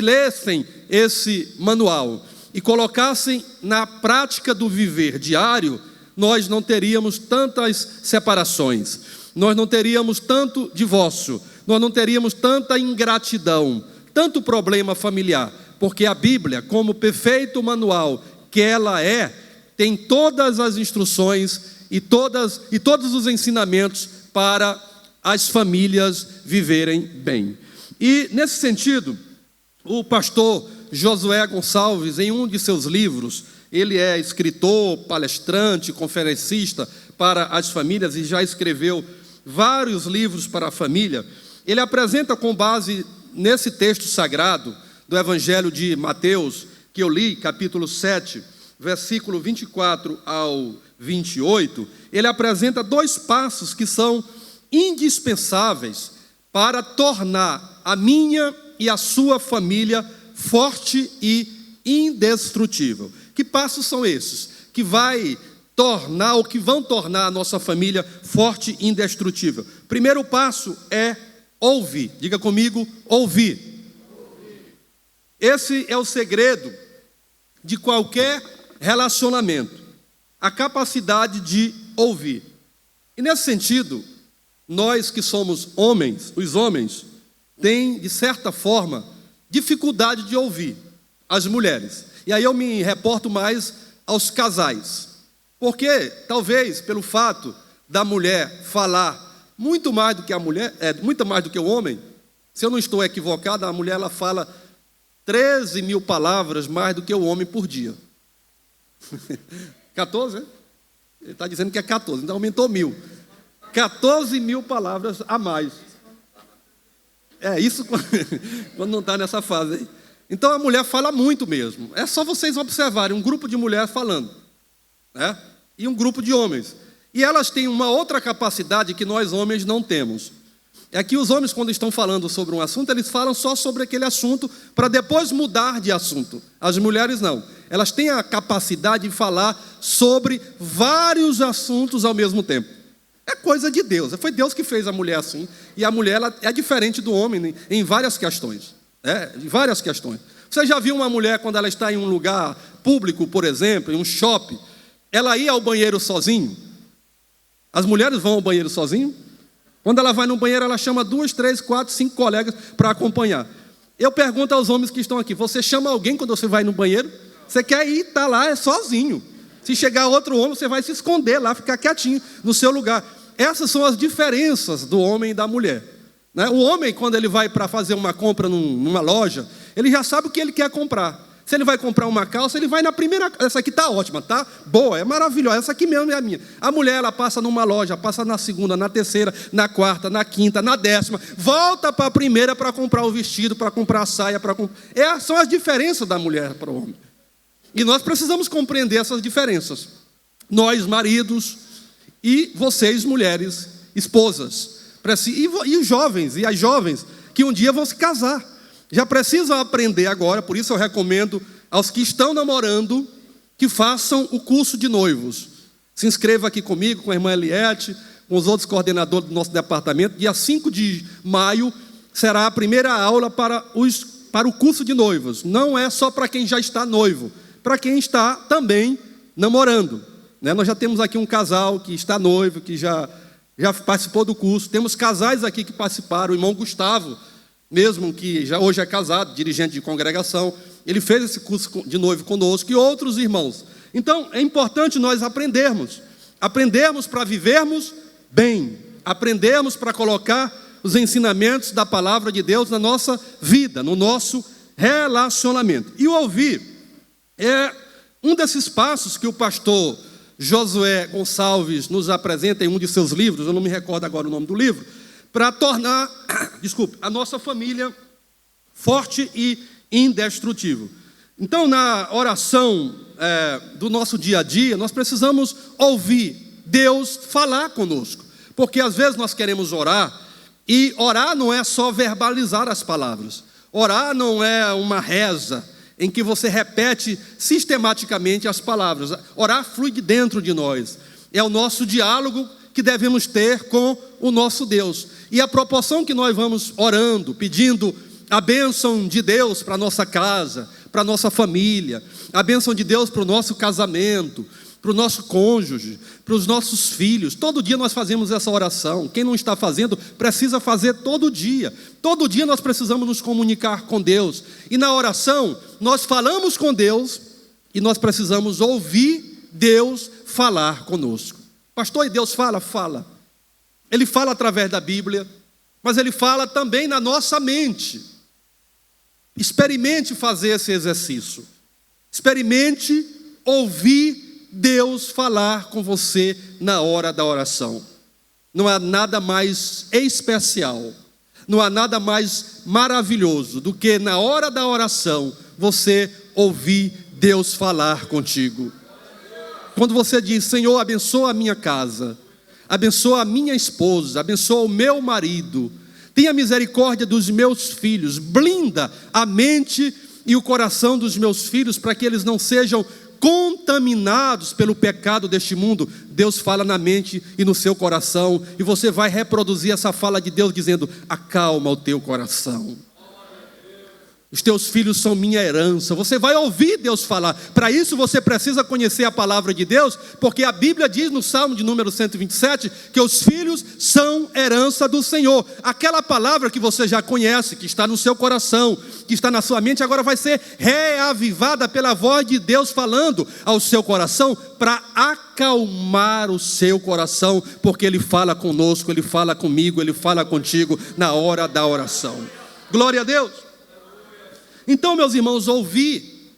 lessem esse manual e colocassem na prática do viver diário, nós não teríamos tantas separações, nós não teríamos tanto divórcio, nós não teríamos tanta ingratidão, tanto problema familiar, porque a Bíblia, como perfeito manual que ela é, tem todas as instruções e todos os ensinamentos para as famílias viverem bem. E, nesse sentido, o pastor Josué Gonçalves, em um de seus livros, ele é escritor, palestrante, conferencista para as famílias e já escreveu vários livros para a família, ele apresenta com base nesse texto sagrado do Evangelho de Mateus, que eu li, capítulo 7, versículo 24 ao 28, ele apresenta 2 passos que são indispensáveis para tornar a minha e a sua família forte e indestrutível. Que passos são esses? Que vão tornar a nossa família forte e indestrutível. Primeiro passo é ouvir. Diga comigo, ouvir. Esse é o segredo de qualquer relacionamento. A capacidade de ouvir. E nesse sentido, nós que somos homens, os homens, têm, de certa forma, dificuldade de ouvir as mulheres. E aí eu me reporto mais aos casais. Porque, talvez, pelo fato da mulher falar muito mais do que a mulher, muito mais do que o homem, se eu não estou equivocado, a mulher ela fala 13 mil palavras mais do que o homem por dia. 14, né? Ele está dizendo que é 14, então aumentou 1000. 14 mil palavras a mais. É isso quando não está nessa fase aí. Então a mulher fala muito mesmo. É só vocês observarem um grupo de mulheres falando, né? E um grupo de homens. E elas têm uma outra capacidade que nós homens não temos. É que os homens, quando estão falando sobre um assunto, eles falam só sobre aquele assunto para depois mudar de assunto. As mulheres não. Elas têm a capacidade de falar sobre vários assuntos ao mesmo tempo. É coisa de Deus. Foi Deus que fez a mulher assim. E a mulher ela é diferente do homem em várias questões. Em várias questões. Você já viu uma mulher quando ela está em um lugar público, por exemplo, em um shopping, ela ir ao banheiro sozinho? As mulheres vão ao banheiro sozinho? Quando ela vai no banheiro, ela chama 2, 3, 4, 5 colegas para acompanhar. Eu pergunto aos homens que estão aqui, você chama alguém quando você vai no banheiro? Você quer ir, está lá, sozinho. Se chegar outro homem, você vai se esconder lá, ficar quietinho no seu lugar. Essas são as diferenças do homem e da mulher, né? O homem, quando ele vai para fazer uma compra numa loja, ele já sabe o que ele quer comprar. Se ele vai comprar uma calça, ele vai na primeira. Essa aqui está ótima, tá? Boa, é maravilhosa. Essa aqui mesmo é a minha. A mulher, ela passa numa loja, passa na segunda, na terceira, na quarta, na quinta, na 10ª, volta para a primeira para comprar o vestido, para comprar a saia, são as diferenças da mulher para o homem. E nós precisamos compreender essas diferenças. Nós, maridos, e vocês, mulheres, esposas. E os jovens, e as jovens, que um dia vão se casar. Já precisam aprender agora, por isso eu recomendo aos que estão namorando, que façam o curso de noivos. Se inscreva aqui comigo, com a irmã Eliette, com os outros coordenadores do nosso departamento. Dia 5 de maio será a primeira aula para o curso de noivos. Não é só para quem já está noivo, para quem está também namorando, né? Nós já temos aqui um casal que está noivo, que já participou do curso. Temos casais aqui que participaram. O irmão Gustavo, mesmo que hoje é casado, dirigente de congregação, ele fez esse curso de noivo conosco e outros irmãos. Então, é importante nós aprendermos para vivermos bem, aprendermos para colocar os ensinamentos da palavra de Deus na nossa vida, no nosso relacionamento. E o ouvir é um desses passos que o pastor Josué Gonçalves nos apresenta em um de seus livros, eu não me recordo agora o nome do livro, para tornar, a nossa família forte e indestrutível. Então, na oração do nosso dia a dia, nós precisamos ouvir Deus falar conosco. Porque às vezes nós queremos orar, e orar não é só verbalizar as palavras. Orar não é uma reza em que você repete sistematicamente as palavras. Orar flui de dentro de nós. É o nosso diálogo que devemos ter com o nosso Deus. E a proporção que nós vamos orando, pedindo a bênção de Deus para a nossa casa, para a nossa família, a bênção de Deus para o nosso casamento, para o nosso cônjuge, para os nossos filhos. Todo dia nós fazemos essa oração. Quem não está fazendo, precisa fazer todo dia. Todo dia nós precisamos nos comunicar com Deus. E na oração, nós falamos com Deus e nós precisamos ouvir Deus falar conosco. Pastor, e Deus fala? Fala. Ele fala através da Bíblia, mas Ele fala também na nossa mente. Experimente fazer esse exercício. Experimente ouvir Deus falar com você na hora da oração. Não há nada mais especial, não há nada mais maravilhoso do que na hora da oração você ouvir Deus falar contigo. Quando você diz: Senhor, abençoa a minha casa, abençoa a minha esposa, abençoa o meu marido, tenha misericórdia dos meus filhos, blinda a mente e o coração dos meus filhos para que eles não sejam contaminados pelo pecado deste mundo. Deus fala na mente e no seu coração, e você vai reproduzir essa fala de Deus dizendo: acalma o teu coração. Os teus filhos são minha herança. Você vai ouvir Deus falar. Para isso você precisa conhecer a palavra de Deus, porque a Bíblia diz no Salmo de número 127 que os filhos são herança do Senhor. Aquela palavra que você já conhece, que está no seu coração, que está na sua mente, agora vai ser reavivada pela voz de Deus falando ao seu coração, para acalmar o seu coração, porque Ele fala conosco, Ele fala comigo, Ele fala contigo na hora da oração. Glória a Deus. Então, meus irmãos, ouvir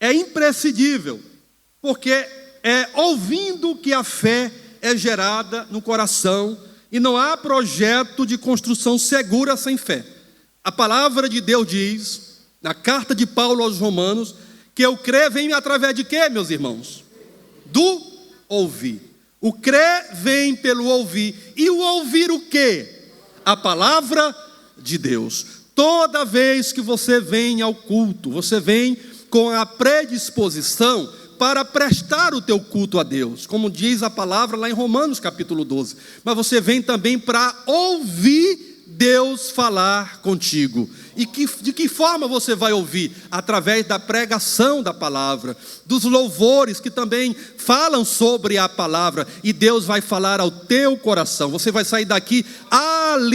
é imprescindível, porque é ouvindo que a fé é gerada no coração, e não há projeto de construção segura sem fé. A palavra de Deus diz, na carta de Paulo aos Romanos, que o crer vem através de quê, meus irmãos? Do ouvir. O crer vem pelo ouvir. E o ouvir o quê? A palavra de Deus. Toda vez que você vem ao culto, você vem com a predisposição para prestar o teu culto a Deus, como diz a palavra lá em Romanos capítulo 12. Mas você vem também para ouvir Deus falar contigo. E de que forma você vai ouvir? Através da pregação da palavra, dos louvores que também falam sobre a palavra, e Deus vai falar ao teu coração. Você vai sair daqui alimentado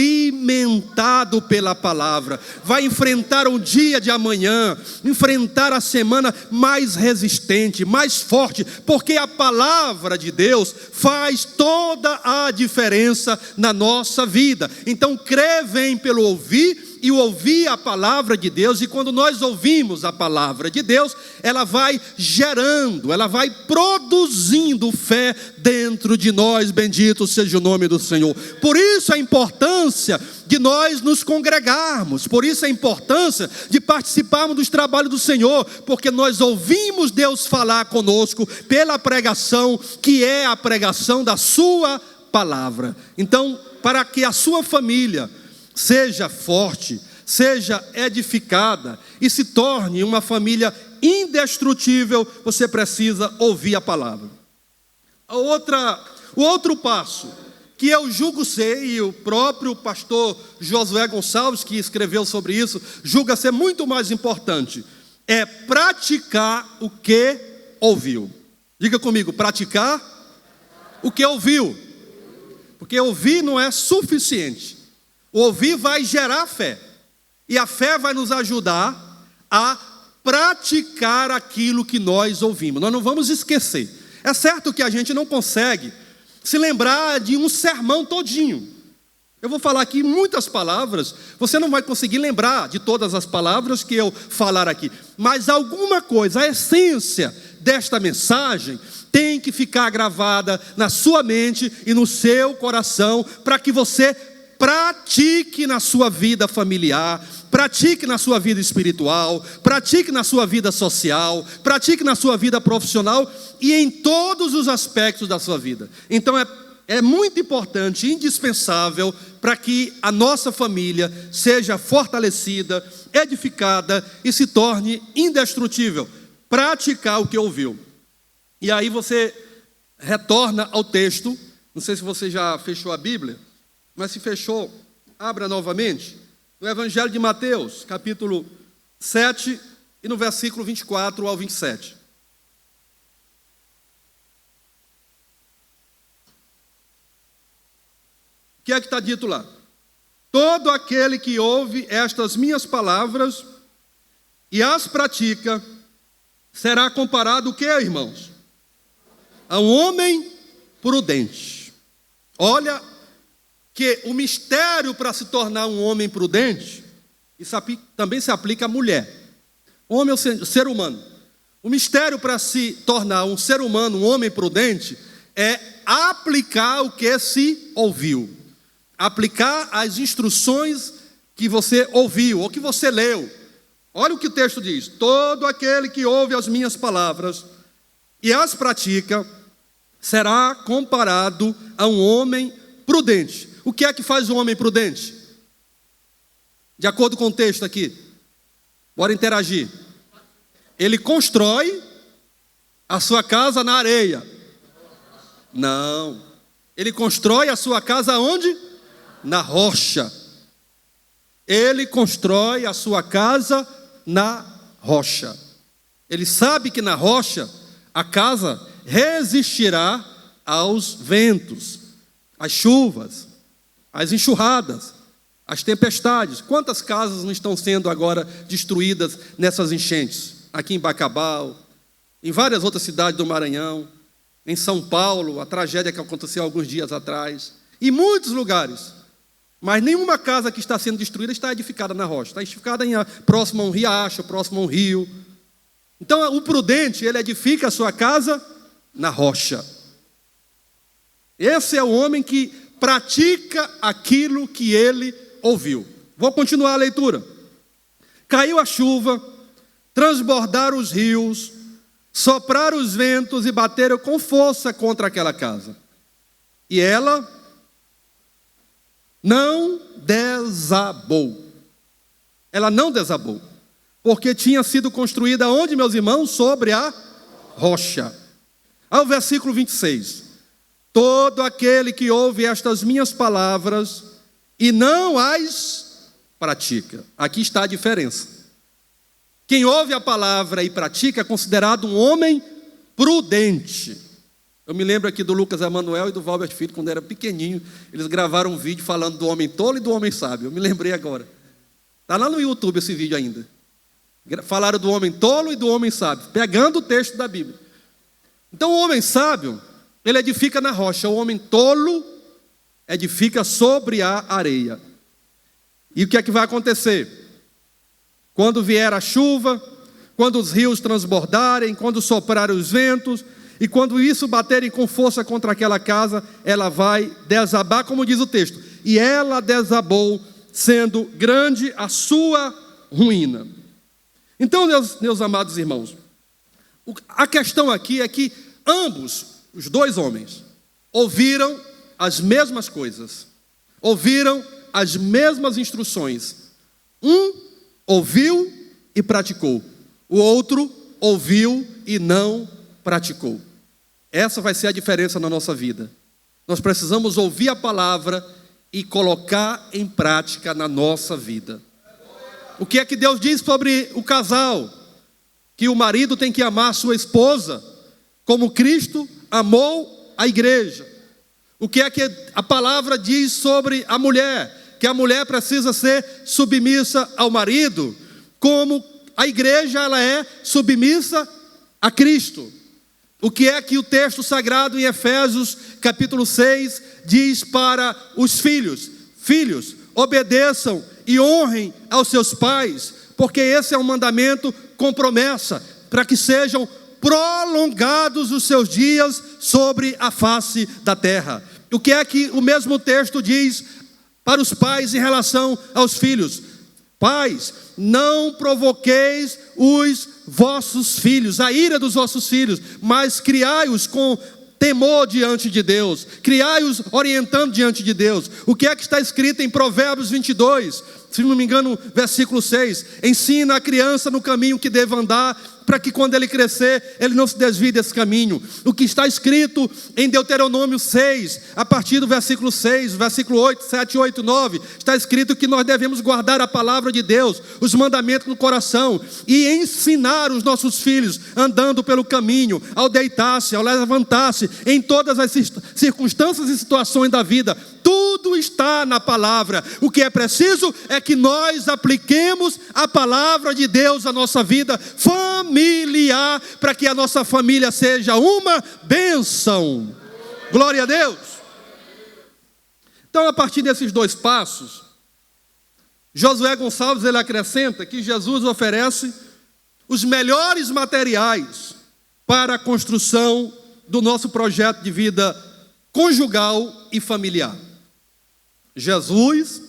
pela palavra, vai enfrentar o dia de amanhã, enfrentar a semana mais resistente, mais forte, porque a palavra de Deus faz toda a diferença na nossa vida. Então, crer vem pelo ouvir, e ouvir a palavra de Deus, e quando nós ouvimos a palavra de Deus, ela vai gerando, ela vai produzindo fé dentro de nós. Bendito seja o nome do Senhor. Por isso a importância de nós nos congregarmos, por isso a importância de participarmos dos trabalhos do Senhor, porque nós ouvimos Deus falar conosco pela pregação, que é a pregação da sua palavra. Então, para que a sua família seja forte, seja edificada e se torne uma família indestrutível, você precisa ouvir a palavra. O outro passo, que eu julgo ser, e o próprio pastor Josué Gonçalves, que escreveu sobre isso, julga ser muito mais importante, é praticar o que ouviu. Diga comigo: praticar o que ouviu. Porque ouvir não é suficiente. O ouvir vai gerar fé, e a fé vai nos ajudar a praticar aquilo que nós ouvimos. Nós não vamos esquecer. É certo que a gente não consegue se lembrar de um sermão todinho. Eu vou falar aqui muitas palavras, você não vai conseguir lembrar de todas as palavras que eu falar aqui, mas alguma coisa, a essência desta mensagem tem que ficar gravada na sua mente e no seu coração, para que você pratique na sua vida familiar, pratique na sua vida espiritual, pratique na sua vida social, pratique na sua vida profissional e em todos os aspectos da sua vida. Então é muito importante, indispensável, para que a nossa família seja fortalecida, edificada e se torne indestrutível. Praticar o que ouviu. E aí você retorna ao texto. Não sei se você já fechou a Bíblia, mas se fechou, abra novamente, no Evangelho de Mateus, capítulo 7, e no versículo 24 ao 27. O que é que está dito lá? Todo aquele que ouve estas minhas palavras e as pratica, será comparado o que, irmãos? A um homem prudente. Olha, que o mistério para se tornar um homem prudente, isso também se aplica à mulher. Homem é o ser humano. O mistério para se tornar um ser humano, um homem prudente, é aplicar o que se ouviu. Aplicar as instruções que você ouviu ou que você leu. Olha o que o texto diz: todo aquele que ouve as minhas palavras e as pratica será comparado a um homem prudente. O que é que faz um homem prudente? De acordo com o texto aqui, bora interagir. Ele constrói a sua casa na areia. Não. Ele constrói a sua casa onde? Na rocha. Ele constrói a sua casa na rocha. Ele sabe que na rocha a casa resistirá aos ventos, às chuvas, às enxurradas, às tempestades. Quantas casas não estão sendo agora destruídas nessas enchentes? Aqui em Bacabal, em várias outras cidades do Maranhão, em São Paulo, a tragédia que aconteceu alguns dias atrás, em muitos lugares. Mas nenhuma casa que está sendo destruída está edificada na rocha, está edificada próximo a um riacho, próximo a um rio. Então, o prudente, ele edifica a sua casa na rocha. Esse é o homem que pratica aquilo que ele ouviu. Vou continuar a leitura. Caiu a chuva, transbordaram os rios, sopraram os ventos e bateram com força contra aquela casa. E ela não desabou. Ela não desabou, porque tinha sido construída onde, meus irmãos? Sobre a rocha. Ao versículo 26. Todo aquele que ouve estas minhas palavras e não as pratica. Aqui está a diferença. Quem ouve a palavra e pratica é considerado um homem prudente. Eu me lembro aqui do Lucas Emanuel e do Valbert Filho, quando era pequenininho, eles gravaram um vídeo falando do homem tolo e do homem sábio. Eu me lembrei agora. Está lá no YouTube esse vídeo ainda. Falaram do homem tolo e do homem sábio, pegando o texto da Bíblia. Então o homem sábio, ele edifica na rocha. O homem tolo edifica sobre a areia. E o que é que vai acontecer? Quando vier a chuva, quando os rios transbordarem, quando soprarem os ventos, e quando isso baterem com força contra aquela casa, ela vai desabar, como diz o texto. E ela desabou, sendo grande a sua ruína. Então, meus amados irmãos, a questão aqui é que ambos, os dois homens, ouviram as mesmas coisas, ouviram as mesmas instruções. Um ouviu e praticou, o outro ouviu e não praticou. Essa vai ser a diferença na nossa vida. Nós precisamos ouvir a palavra e colocar em prática na nossa vida. O que é que Deus diz sobre o casal? Que o marido tem que amar a sua esposa como Cristo amou a igreja. O que é que a palavra diz sobre a mulher? Que a mulher precisa ser submissa ao marido, como a igreja ela é submissa a Cristo. O que é que o texto sagrado em Efésios capítulo 6 diz para os filhos? Filhos, obedeçam e honrem aos seus pais, porque esse é um mandamento com promessa, para que sejam prolongados os seus dias sobre a face da terra. O que é que o mesmo texto diz para os pais em relação aos filhos? Pais, não provoqueis os vossos filhos, a ira dos vossos filhos, mas criai-os com temor diante de Deus, criai-os orientando diante de Deus. O que é que está escrito em Provérbios 22, se não me engano, versículo 6? Ensina a criança no caminho que deve andar, para que quando ele crescer, ele não se desvie desse caminho. O que está escrito em Deuteronômio 6, a partir do versículo 6, versículo 8, 7, 8, 9, está escrito que nós devemos guardar a palavra de Deus, os mandamentos no coração, e ensinar os nossos filhos, andando pelo caminho, ao deitar-se, ao levantar-se, em todas as circunstâncias e situações da vida. Tudo está na palavra. O que é preciso é que nós apliquemos a palavra de Deus à nossa vida familiar, para que a nossa família seja uma bênção. Glória a Deus. Então, a partir desses dois passos, Josué Gonçalves ele acrescenta que Jesus oferece os melhores materiais para a construção do nosso projeto de vida conjugal e familiar. Jesus,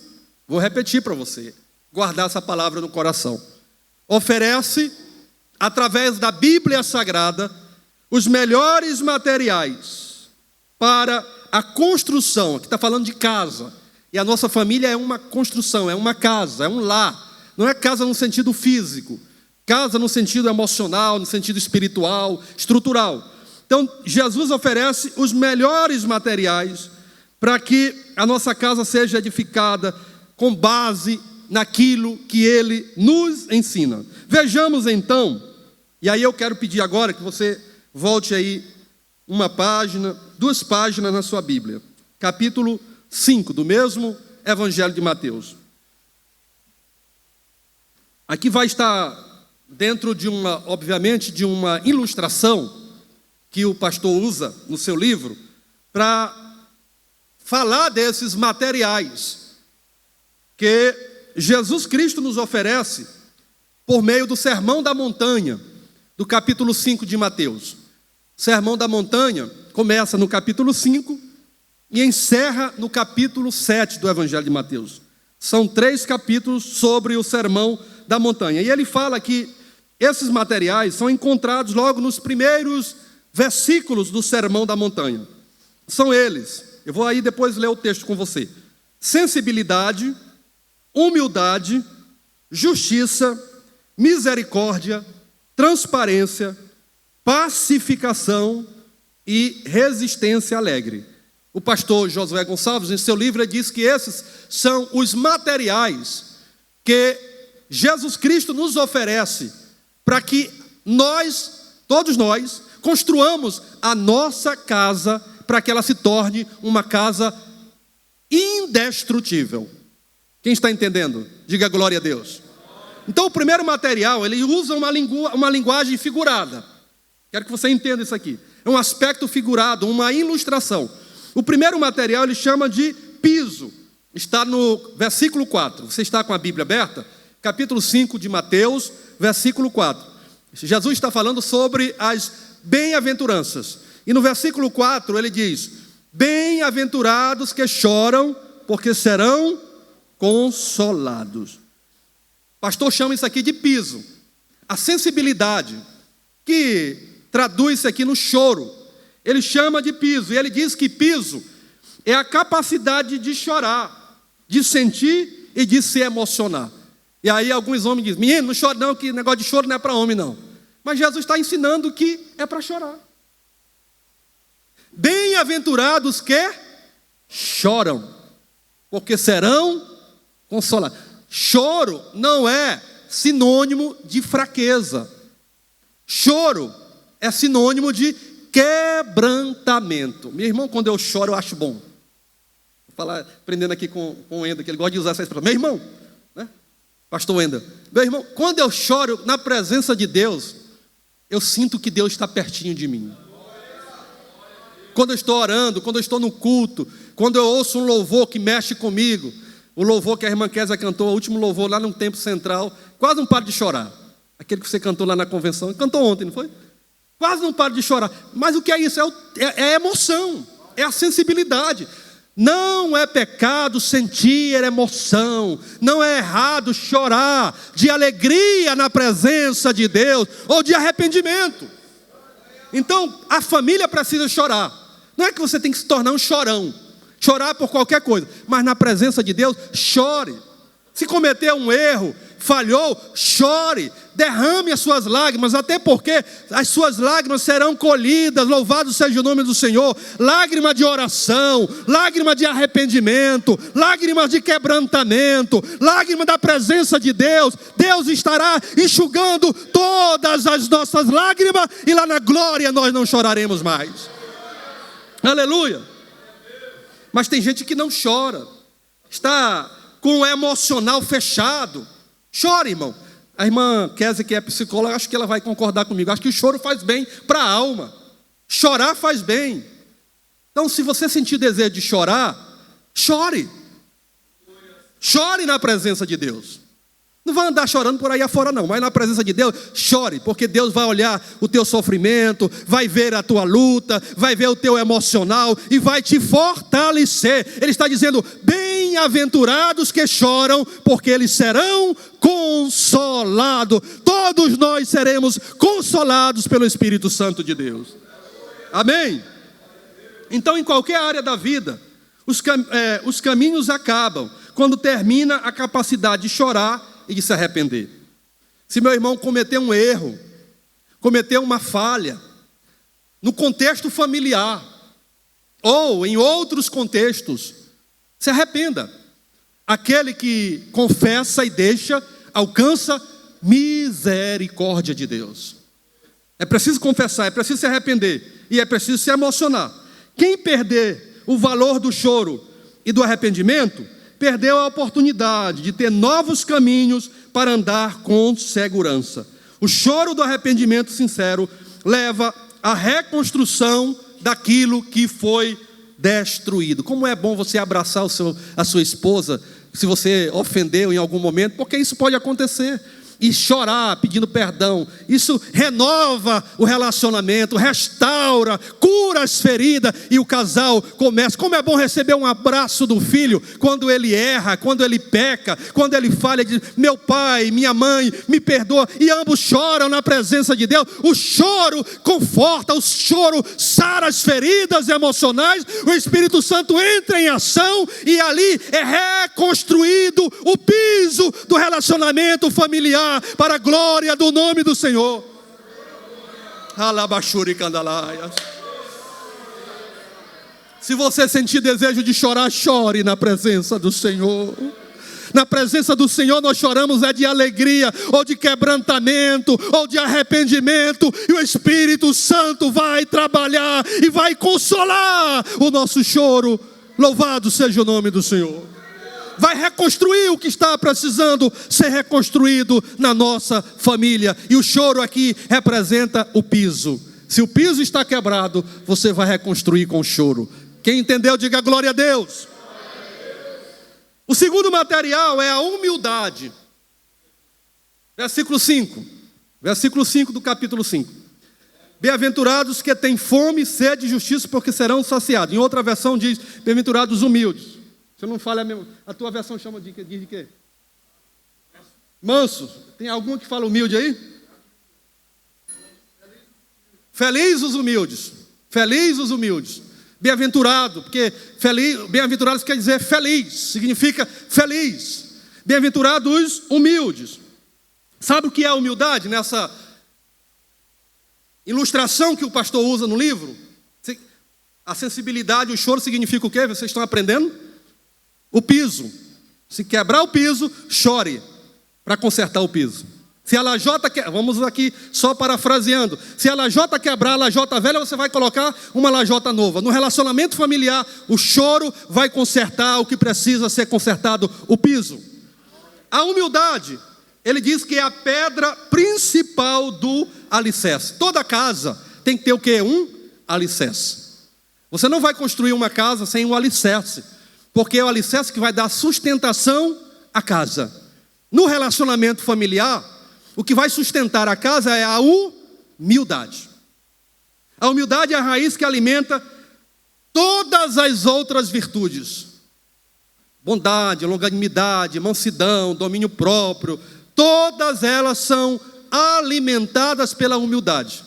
vou repetir para você, guardar essa palavra no coração, oferece, através da Bíblia Sagrada, os melhores materiais para a construção. Aqui está falando de casa, e a nossa família é uma construção, é uma casa, é um lar. Não é casa no sentido físico, casa no sentido emocional, no sentido espiritual, estrutural. Então, Jesus oferece os melhores materiais para que a nossa casa seja edificada com base naquilo que Ele nos ensina. Vejamos então, e aí eu quero pedir agora que você volte aí uma página, 2 páginas na sua Bíblia. Capítulo 5 do mesmo Evangelho de Mateus. Aqui vai estar dentro de obviamente, de uma ilustração que o pastor usa no seu livro para falar desses materiais que Jesus Cristo nos oferece por meio do Sermão da Montanha, do capítulo 5 de Mateus. O Sermão da Montanha começa no capítulo 5 e encerra no capítulo 7 do Evangelho de Mateus. São 3 capítulos sobre o Sermão da Montanha. E ele fala que esses materiais são encontrados logo nos primeiros versículos do Sermão da Montanha. São eles. Eu vou aí depois ler o texto com você. Sensibilidade, humildade, justiça, misericórdia, transparência, pacificação e resistência alegre. O pastor Josué Gonçalves, em seu livro, diz que esses são os materiais que Jesus Cristo nos oferece para que nós, todos nós, construamos a nossa casa para que ela se torne uma casa indestrutível. Quem está entendendo? Diga glória a Deus. Então o primeiro material, ele usa uma linguagem figurada. Quero que você entenda isso aqui. É um aspecto figurado, uma ilustração. O primeiro material ele chama de piso. Está no versículo 4. Você está com a Bíblia aberta? Capítulo 5 de Mateus, versículo 4. Jesus está falando sobre as bem-aventuranças. E no versículo 4 ele diz: bem-aventurados que choram, porque serão consolados. O pastor chama isso aqui de piso. A sensibilidade, que traduz-se aqui no choro, ele chama de piso. E ele diz que piso é a capacidade de chorar, de sentir e de se emocionar. E aí alguns homens dizem: menino, não chora não, que negócio de choro não é para homem não. Mas Jesus está ensinando que é para chorar. Bem-aventurados que choram, porque serão consolados. Choro não é sinônimo de fraqueza. Choro é sinônimo de quebrantamento. Meu irmão, quando eu choro, eu acho bom. Vou falar, aprendendo aqui com o Wendel, que ele gosta de usar essa expressão. Meu irmão, né? Pastor Wendel, meu irmão, quando eu choro na presença de Deus, eu sinto que Deus está pertinho de mim. Quando eu estou orando, quando eu estou no culto, quando eu ouço um louvor que mexe comigo, o louvor que a irmã Kézia cantou, o último louvor lá no Templo Central, quase não paro de chorar. Aquele que você cantou lá na convenção, cantou ontem, não foi? Quase não paro de chorar. Mas o que é isso? É a emoção, é a sensibilidade. Não é pecado sentir emoção, não é errado chorar de alegria na presença de Deus ou de arrependimento. Então, a família precisa chorar. Não é que você tem que se tornar um chorão, chorar por qualquer coisa, mas na presença de Deus, chore. Se cometeu um erro, falhou, chore, derrame as suas lágrimas, até porque as suas lágrimas serão colhidas, louvado seja o nome do Senhor. Lágrima de oração, lágrima de arrependimento, lágrima de quebrantamento, lágrima da presença de Deus. Deus estará enxugando todas as nossas lágrimas e lá na glória nós não choraremos mais. Aleluia. Mas tem gente que não chora, está com o emocional fechado. Chora, irmão. A irmã Kézia, que é psicóloga, acho que ela vai concordar comigo. Acho que o choro faz bem para a alma. Chorar faz bem. Então, se você sentir desejo de chorar, chore. Chore na presença de Deus. Não vai andar chorando por aí afora não, mas na presença de Deus, chore, porque Deus vai olhar o teu sofrimento, vai ver a tua luta, vai ver o teu emocional e vai te fortalecer. Ele está dizendo, bem-aventurados que choram, porque eles serão consolados. Todos nós seremos consolados pelo Espírito Santo de Deus. Amém? Então, em qualquer área da vida, os caminhos acabam quando termina a capacidade de chorar e de se arrepender. Se meu irmão cometeu um erro, cometeu uma falha, no contexto familiar, ou em outros contextos, se arrependa. Aquele que confessa e deixa, alcança misericórdia de Deus. É preciso confessar, é preciso se arrepender, e é preciso se emocionar. Quem perder o valor do choro e do arrependimento, perdeu a oportunidade de ter novos caminhos para andar com segurança. O choro do arrependimento sincero leva à reconstrução daquilo que foi destruído. Como é bom você abraçar a sua esposa, se você ofendeu em algum momento, porque isso pode acontecer. E chorar pedindo perdão, isso renova o relacionamento, restaura, cura as feridas e o casal começa. Como é bom receber um abraço do filho quando ele erra, quando ele peca, quando ele falha, diz, meu pai, minha mãe, me perdoa, e ambos choram na presença de Deus. O choro conforta, o choro sara as feridas emocionais, o Espírito Santo entra em ação e ali é reconstruído o piso do relacionamento familiar para a glória do nome do Senhor. Alabachuri candalaias. Se você sentir desejo de chorar, chore na presença do Senhor. Na presença do Senhor nós choramos de alegria, ou de quebrantamento, ou de arrependimento, e o Espírito Santo vai trabalhar e vai consolar o nosso choro. Louvado seja o nome do Senhor. Vai reconstruir o que está precisando ser reconstruído na nossa família. E o choro aqui representa o piso. Se o piso está quebrado, você vai reconstruir com o choro. Quem entendeu, diga glória a Deus. O segundo material é a humildade. Versículo 5. Versículo 5 do capítulo 5. Bem-aventurados que têm fome e sede de justiça, porque serão saciados. Em outra versão diz, bem-aventurados humildes. Você não fala a tua versão chama de quê? Manso. Tem algum que fala humilde aí? Felizes os humildes. Felizes os humildes. Bem-aventurado, porque bem-aventurados quer dizer feliz, significa feliz. Bem-aventurados os humildes. Sabe o que é a humildade nessa ilustração que o pastor usa no livro? A sensibilidade, o choro significa o quê? Vocês estão aprendendo? O piso. Se quebrar o piso, chore para consertar o piso. Se a lajota vamos aqui só parafraseando. Se a lajota quebrar, a lajota velha, você vai colocar uma lajota nova. No relacionamento familiar, o choro vai consertar o que precisa ser consertado, o piso. A humildade, ele diz que é a pedra principal do alicerce. Toda casa tem que ter o quê? Um alicerce. Você não vai construir uma casa sem um alicerce. Porque é o alicerce que vai dar sustentação à casa. No relacionamento familiar, o que vai sustentar a casa é a humildade. A humildade é a raiz que alimenta todas as outras virtudes. Bondade, longanimidade, mansidão, domínio próprio. Todas elas são alimentadas pela humildade.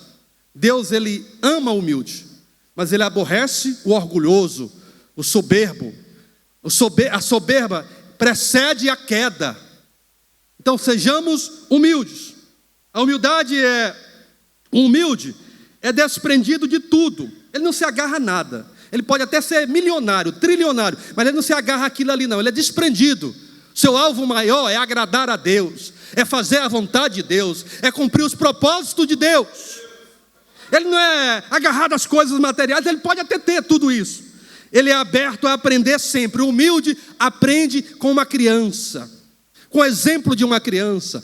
Deus, ele ama o humilde, mas ele aborrece o orgulhoso, o soberbo. A soberba precede a queda. Então sejamos humildes. A humildade o humilde é desprendido de tudo. Ele não se agarra a nada. Ele pode até ser milionário, trilionário, mas ele não se agarra àquilo ali não. Ele é desprendido. Seu alvo maior é agradar a Deus, é fazer a vontade de Deus, é cumprir os propósitos de Deus. Ele não é agarrado às coisas materiais. Ele pode até ter tudo isso. Ele é aberto a aprender sempre. O humilde aprende com uma criança, com o exemplo de uma criança.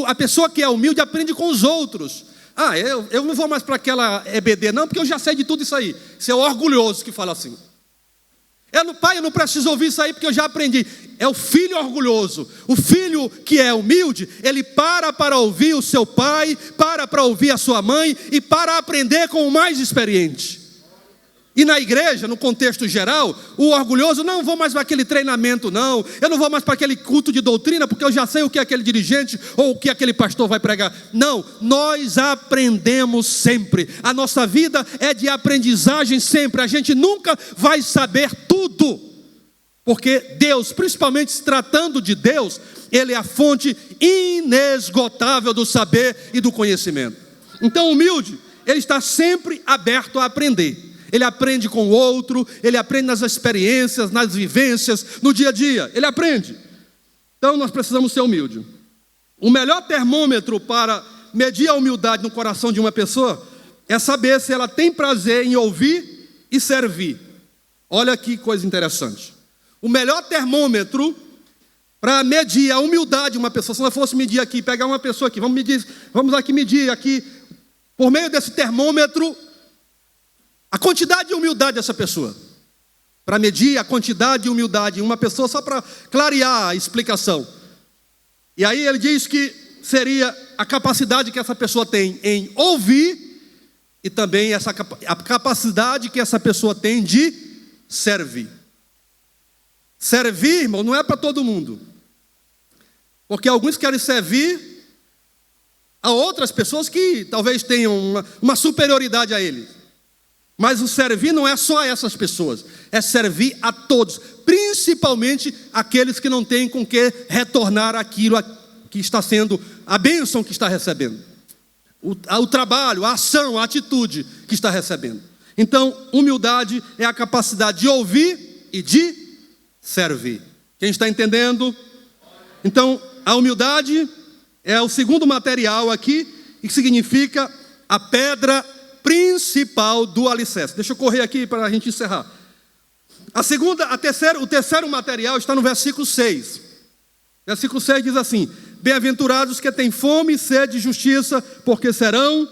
A pessoa que é humilde aprende com os outros. Eu não vou mais para aquela EBD não, porque eu já sei de tudo isso aí. Isso é o orgulhoso que fala assim. Pai, eu não preciso ouvir isso aí porque eu já aprendi. É o filho orgulhoso. O filho que é humilde, ele para ouvir o seu pai, para ouvir a sua mãe e para aprender com o mais experiente. E na igreja, no contexto geral, o orgulhoso, não vou mais para aquele treinamento, não. Eu não vou mais para aquele culto de doutrina, porque eu já sei o que aquele dirigente ou o que aquele pastor vai pregar. Não, nós aprendemos sempre. A nossa vida é de aprendizagem sempre. A gente nunca vai saber tudo. Porque Deus, principalmente se tratando de Deus, Ele é a fonte inesgotável do saber e do conhecimento. Então, o humilde, ele está sempre aberto a aprender. Ele aprende com o outro, ele aprende nas experiências, nas vivências, no dia a dia, ele aprende. Então nós precisamos ser humildes. O melhor termômetro para medir a humildade no coração de uma pessoa é saber se ela tem prazer em ouvir e servir. Olha que coisa interessante. O melhor termômetro para medir a humildade de uma pessoa, se nós fosse medir aqui, pegar uma pessoa aqui, vamos aqui medir aqui, por meio desse termômetro, a quantidade de humildade dessa pessoa. Para medir a quantidade de humildade em uma pessoa, só para clarear a explicação. E aí ele diz que seria a capacidade que essa pessoa tem em ouvir e também a capacidade que essa pessoa tem de servir. Servir, irmão, não é para todo mundo. Porque alguns querem servir a outras pessoas que talvez tenham uma superioridade a eles. Mas o servir não é só a essas pessoas, é servir a todos, principalmente aqueles que não têm com que retornar aquilo que está sendo, a bênção que está recebendo, o trabalho, a ação, a atitude que está recebendo. Então, humildade é a capacidade de ouvir e de servir. Quem está entendendo? Então, a humildade é o segundo material aqui, que significa a pedra principal do alicerce. Deixa eu correr aqui para a gente encerrar. O terceiro material está no versículo 6. Versículo 6 diz assim: bem-aventurados que têm fome e sede de justiça, porque serão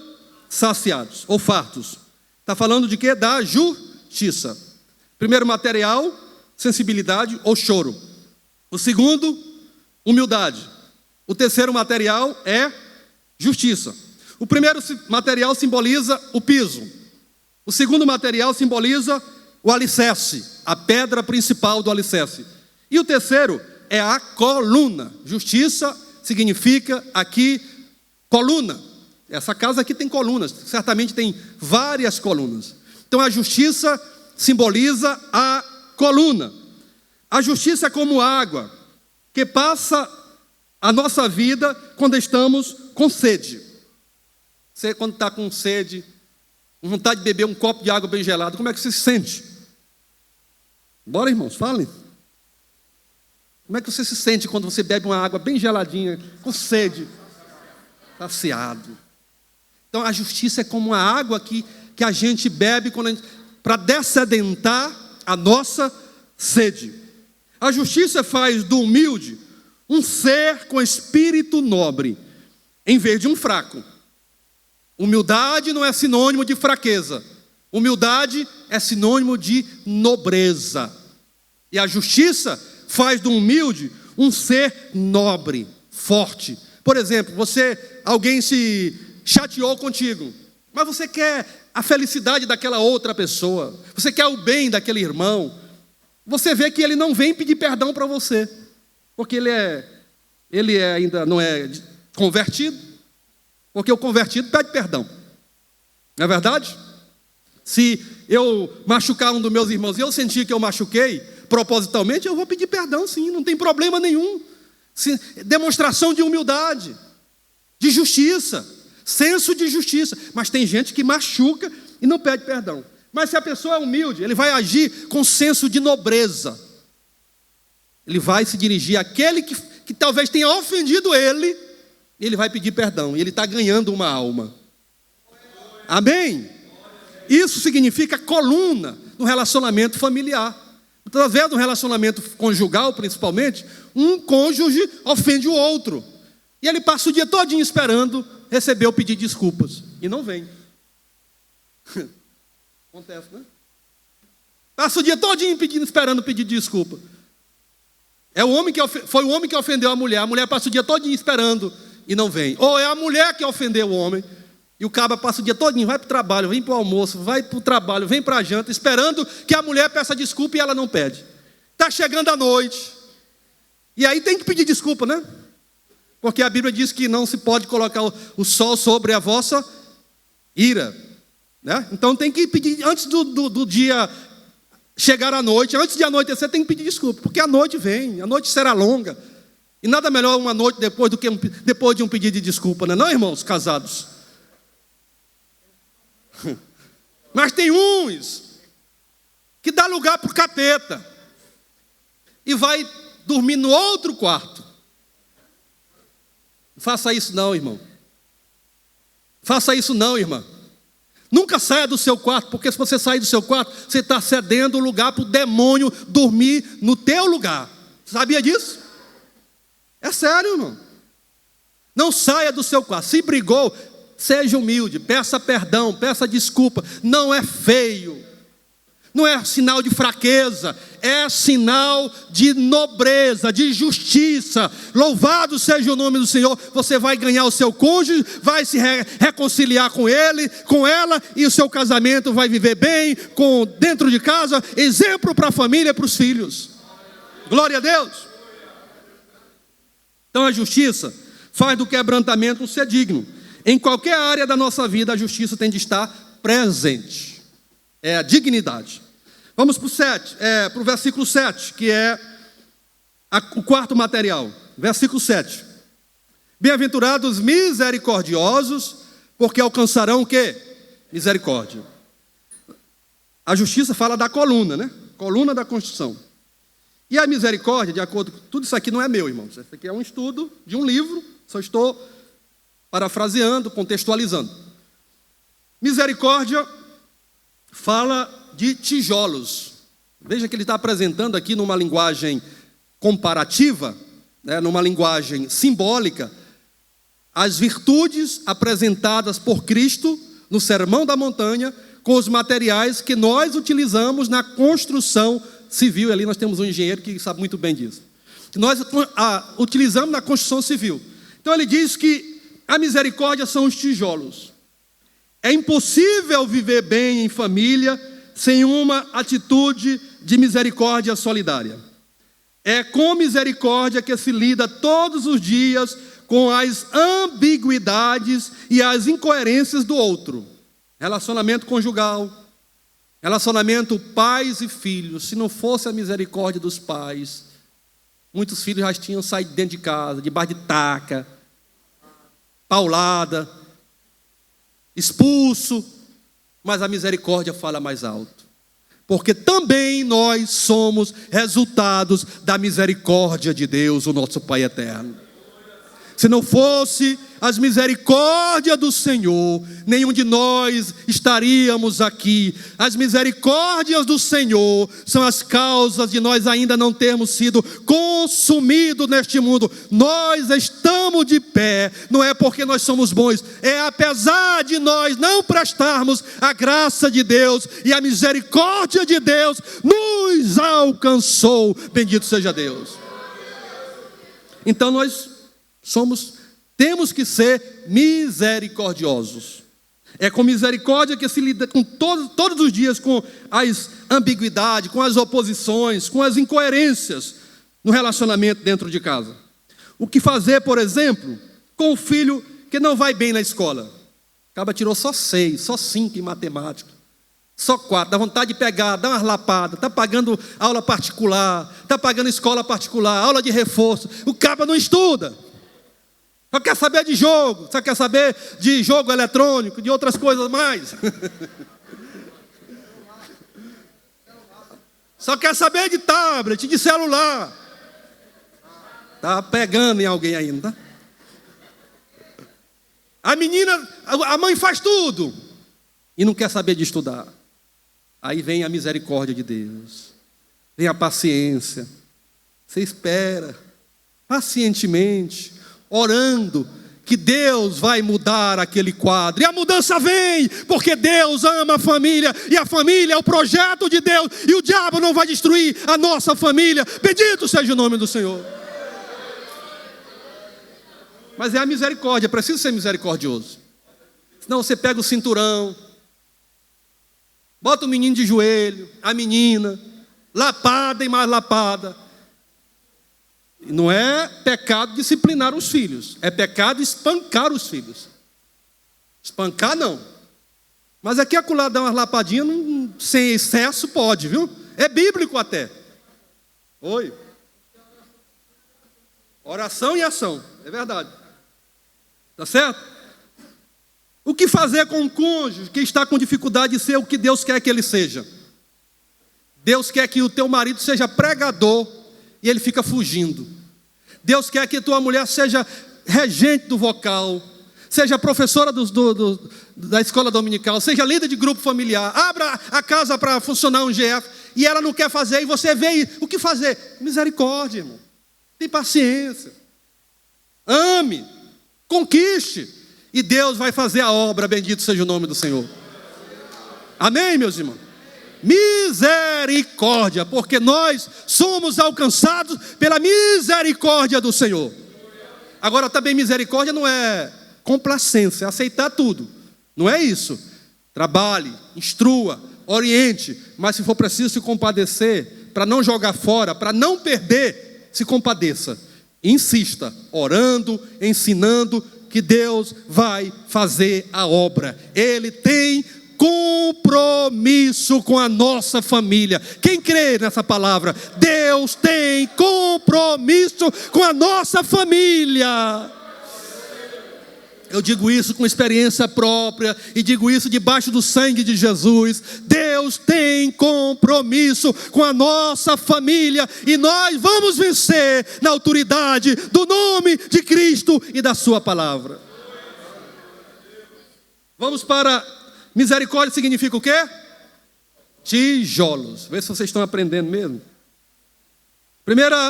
saciados, ou fartos. Está falando de quê? Da justiça. Primeiro material, sensibilidade ou choro. O segundo, humildade. O terceiro material é justiça. O primeiro material simboliza o piso. O segundo material simboliza o alicerce, a pedra principal do alicerce. E o terceiro é a coluna. Justiça significa aqui coluna. Essa casa aqui tem colunas, certamente tem várias colunas. Então a justiça simboliza a coluna. A justiça é como água que passa a nossa vida quando estamos com sede. Você, quando está com sede, com vontade de beber um copo de água bem gelada, como é que você se sente? Bora, irmãos, falem. Como é que você se sente quando você bebe uma água bem geladinha, com sede? Saciado. Então, a justiça é como uma água que a gente bebe para dessedentar a nossa sede. A justiça faz do humilde um ser com espírito nobre, em vez de um fraco. Humildade não é sinônimo de fraqueza. Humildade é sinônimo de nobreza. E a justiça faz do humilde um ser nobre, forte. Por exemplo, alguém se chateou contigo, mas você quer a felicidade daquela outra pessoa, você quer o bem daquele irmão. Você vê que ele não vem pedir perdão para você, porque ele ainda não é convertido. Porque o convertido pede perdão. Não é verdade? Se eu machucar um dos meus irmãos e eu sentir que eu machuquei propositalmente, eu vou pedir perdão sim, não tem problema nenhum. Demonstração de humildade, de justiça, senso de justiça. Mas tem gente que machuca e não pede perdão. Mas se a pessoa é humilde, ele vai agir com senso de nobreza. Ele vai se dirigir àquele que talvez tenha ofendido ele, ele vai pedir perdão, e ele está ganhando uma alma. Amém? Isso significa coluna no relacionamento familiar. Através do relacionamento conjugal, principalmente, um cônjuge ofende o outro. E ele passa o dia todinho esperando receber o pedido de desculpas. E não vem. Acontece, né? Passa o dia todinho esperando pedir desculpa. Foi o homem que ofendeu a mulher passa o dia todinho esperando e não vem. Ou é a mulher que ofendeu o homem, e o cabra passa o dia todinho, vai para o trabalho, vem para o almoço, vai para o trabalho, vem para a janta, esperando que a mulher peça desculpa e ela não pede. Está chegando a noite. E aí tem que pedir desculpa, né? Porque a Bíblia diz que não se pode colocar o sol sobre a vossa ira, né? Então tem que pedir, antes do dia chegar à noite, antes de anoitecer, tem que pedir desculpa, porque a noite vem, a noite será longa. E nada melhor uma noite depois do que depois de um pedido de desculpa, não, irmãos casados? Mas tem uns que dá lugar para o capeta e vai dormir no outro quarto. Não faça isso não, irmão. Faça isso não, irmã. Nunca saia do seu quarto, porque se você sair do seu quarto, você está cedendo o lugar para o demônio dormir no teu lugar. Sabia disso? É sério, irmão. Não saia do seu quarto. Se brigou, seja humilde, peça perdão, peça desculpa. Não é feio. Não é sinal de fraqueza, é sinal de nobreza, de justiça. Louvado seja o nome do Senhor. Você vai ganhar o seu cônjuge, vai se reconciliar com ele, com ela, e o seu casamento vai viver bem, dentro de casa, exemplo para a família e para os filhos. Glória a Deus. Então a justiça faz do quebrantamento um ser digno. Em qualquer área da nossa vida, a justiça tem de estar presente. É a dignidade. Vamos para o versículo 7, que é o quarto material. Versículo 7. Bem-aventurados misericordiosos, porque alcançarão o quê? Misericórdia. A justiça fala da coluna, né? Coluna da construção. E a misericórdia, de acordo com... Tudo isso aqui não é meu, irmãos. Isso aqui é um estudo de um livro. Só estou parafraseando, contextualizando. Misericórdia fala de tijolos. Veja que ele está apresentando aqui numa linguagem comparativa, né, numa linguagem simbólica, as virtudes apresentadas por Cristo no Sermão da Montanha com os materiais que nós utilizamos na construção civil. Ali nós temos um engenheiro que sabe muito bem disso. Que nós utilizamos na construção civil. Então ele diz que a misericórdia são os tijolos. É impossível viver bem em família sem uma atitude de misericórdia solidária. É com misericórdia que se lida todos os dias com as ambiguidades e as incoerências do outro. Relacionamento conjugal, relacionamento pais e filhos. Se não fosse a misericórdia dos pais, muitos filhos já tinham saído dentro de casa, debaixo de taca, paulada, expulso. Mas a misericórdia fala mais alto. Porque também nós somos resultados da misericórdia de Deus, o nosso Pai eterno. Se não fosse as misericórdias do Senhor, nenhum de nós estaríamos aqui. As misericórdias do Senhor são as causas de nós ainda não termos sido consumidos neste mundo. Nós estamos de pé, não é porque nós somos bons, é apesar de nós não prestarmos a graça de Deus e a misericórdia de Deus nos alcançou. Bendito seja Deus. Então nós temos que ser misericordiosos. É com misericórdia que se lida com todos os dias com as ambiguidades, com as oposições, com as incoerências no relacionamento dentro de casa. O que fazer, por exemplo, com o filho que não vai bem na escola? Acaba tirou só 6, só 5 em matemática, só 4, dá vontade de pegar, dar umas lapadas, está pagando aula particular, está pagando escola particular, aula de reforço, o caba não estuda. Só quer saber de jogo, só quer saber de jogo eletrônico, de outras coisas mais. Só quer saber de tablet, de celular. Está pegando em alguém ainda. A menina, a mãe faz tudo e não quer saber de estudar. Aí vem a misericórdia de Deus. Vem a paciência. Você espera pacientemente, orando, que Deus vai mudar aquele quadro. E a mudança vem, porque Deus ama a família, e a família é o projeto de Deus, e o diabo não vai destruir a nossa família. Bendito seja o nome do Senhor. Mas é a misericórdia, precisa ser misericordioso. Senão você pega o cinturão, bota o menino de joelho, a menina, lapada e mais lapada. Não é pecado disciplinar os filhos, é pecado espancar os filhos. Espancar não. Mas aqui acolá dar umas lapadinhas sem excesso pode, viu? É bíblico até. Oi. Oração e ação, é verdade. Tá certo? O que fazer com um cônjuge que está com dificuldade de ser o que Deus quer que ele seja? Deus quer que o teu marido seja pregador e ele fica fugindo. Deus quer que tua mulher seja regente do vocal, seja professora da escola dominical, seja líder de grupo familiar, abra a casa para funcionar um GF, e ela não quer fazer, e você vê o que fazer? Misericórdia, irmão. Tem paciência. Ame, conquiste, e Deus vai fazer a obra, bendito seja o nome do Senhor. Amém, meus irmãos? Misericórdia, porque nós somos alcançados pela misericórdia do Senhor. Agora também misericórdia não é complacência, é aceitar tudo. Não é isso. Trabalhe, instrua, oriente, mas se for preciso se compadecer, para não jogar fora, para não perder, se compadeça. Insista, orando, ensinando, que Deus vai fazer a obra. Ele tem compromisso com a nossa família. Quem crê nessa palavra? Deus tem compromisso com a nossa família. Eu digo isso com experiência própria e digo isso debaixo do sangue de Jesus. Deus tem compromisso com a nossa família e nós vamos vencer na autoridade do nome de Cristo e da sua palavra. Vamos para misericórdia. Significa o quê? Tijolos. Vê se vocês estão aprendendo mesmo.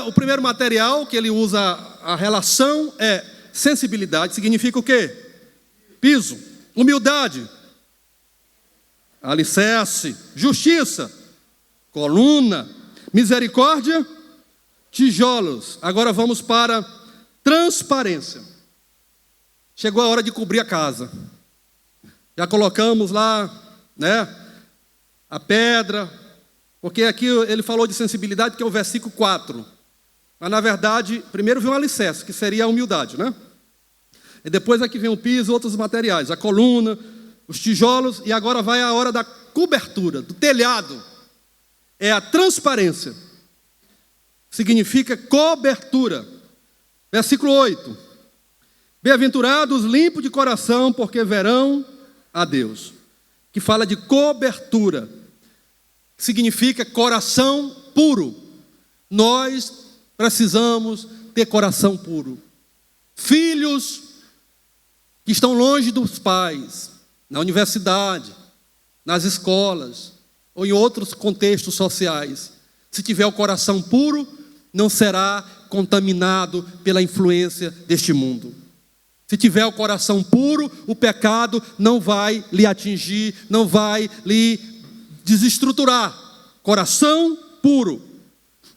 O primeiro material que ele usa a relação é sensibilidade. Significa o quê? Piso. Humildade. Alicerce. Justiça. Coluna. Misericórdia. Tijolos. Agora vamos para transparência. Chegou a hora de cobrir a casa. Já colocamos lá, né, a pedra, porque aqui ele falou de sensibilidade, que é o versículo 4. Mas, na verdade, primeiro vem o alicerce, que seria a humildade, né? E depois aqui vem o piso, outros materiais, a coluna, os tijolos, e agora vai a hora da cobertura, do telhado. É a transparência. Significa cobertura. Versículo 8. Bem-aventurados limpos de coração, porque verão a Deus. Que fala de cobertura. Significa coração puro. Nós precisamos ter coração puro. Filhos que estão longe dos pais, na universidade, nas escolas, ou em outros contextos sociais. Se tiver o coração puro, não será contaminado pela influência deste mundo. Se tiver o coração puro, o pecado não vai lhe atingir, não vai lhe desestruturar. Coração puro.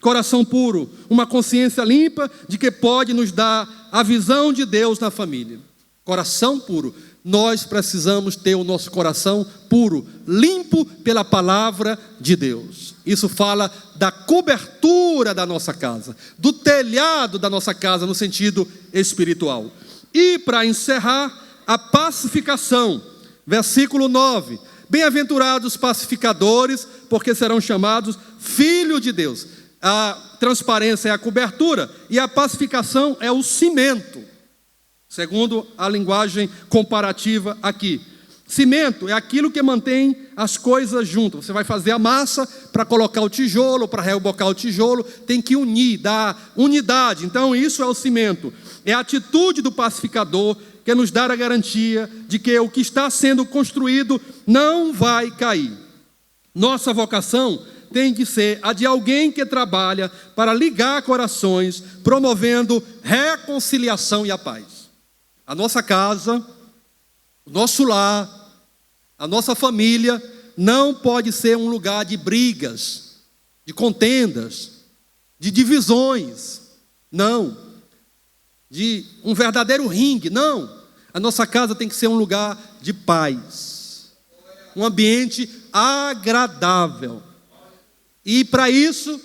Coração puro, uma consciência limpa de que pode nos dar a visão de Deus na família. Coração puro. Nós precisamos ter o nosso coração puro, limpo pela palavra de Deus. Isso fala da cobertura da nossa casa, do telhado da nossa casa no sentido espiritual. E para encerrar, a pacificação. Versículo 9. Bem-aventurados pacificadores, porque serão chamados filhos de Deus. A transparência é a cobertura e a pacificação é o cimento, segundo a linguagem comparativa aqui. Cimento é aquilo que mantém as coisas juntas. Você vai fazer a massa para colocar o tijolo, para rebocar o tijolo, tem que unir, dar unidade. Então isso é o cimento. É a atitude do pacificador que nos dá a garantia de que o que está sendo construído não vai cair. Nossa vocação tem que ser a de alguém que trabalha para ligar corações, promovendo reconciliação e a paz. a nossa casa, o nosso lar, a nossa família não pode ser um lugar de brigas, de contendas, de divisões, não, de um verdadeiro ringue, não. A nossa casa tem que ser um lugar de paz, um ambiente agradável. E para isso,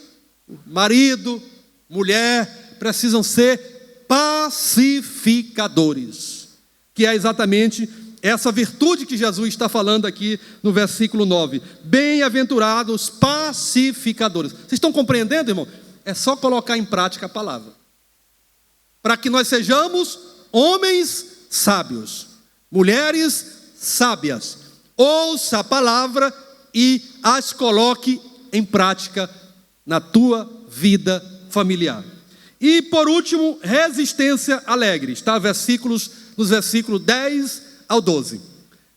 marido, mulher precisam ser pacificadores, que é exatamente essa virtude que Jesus está falando aqui no versículo 9. Bem-aventurados pacificadores. Vocês estão compreendendo, irmão? É só colocar em prática a palavra, para que nós sejamos homens sábios, mulheres sábias. Ouça a palavra e as coloque em prática na tua vida familiar. E por último, resistência alegre. Está nos versículos 10 ao 12.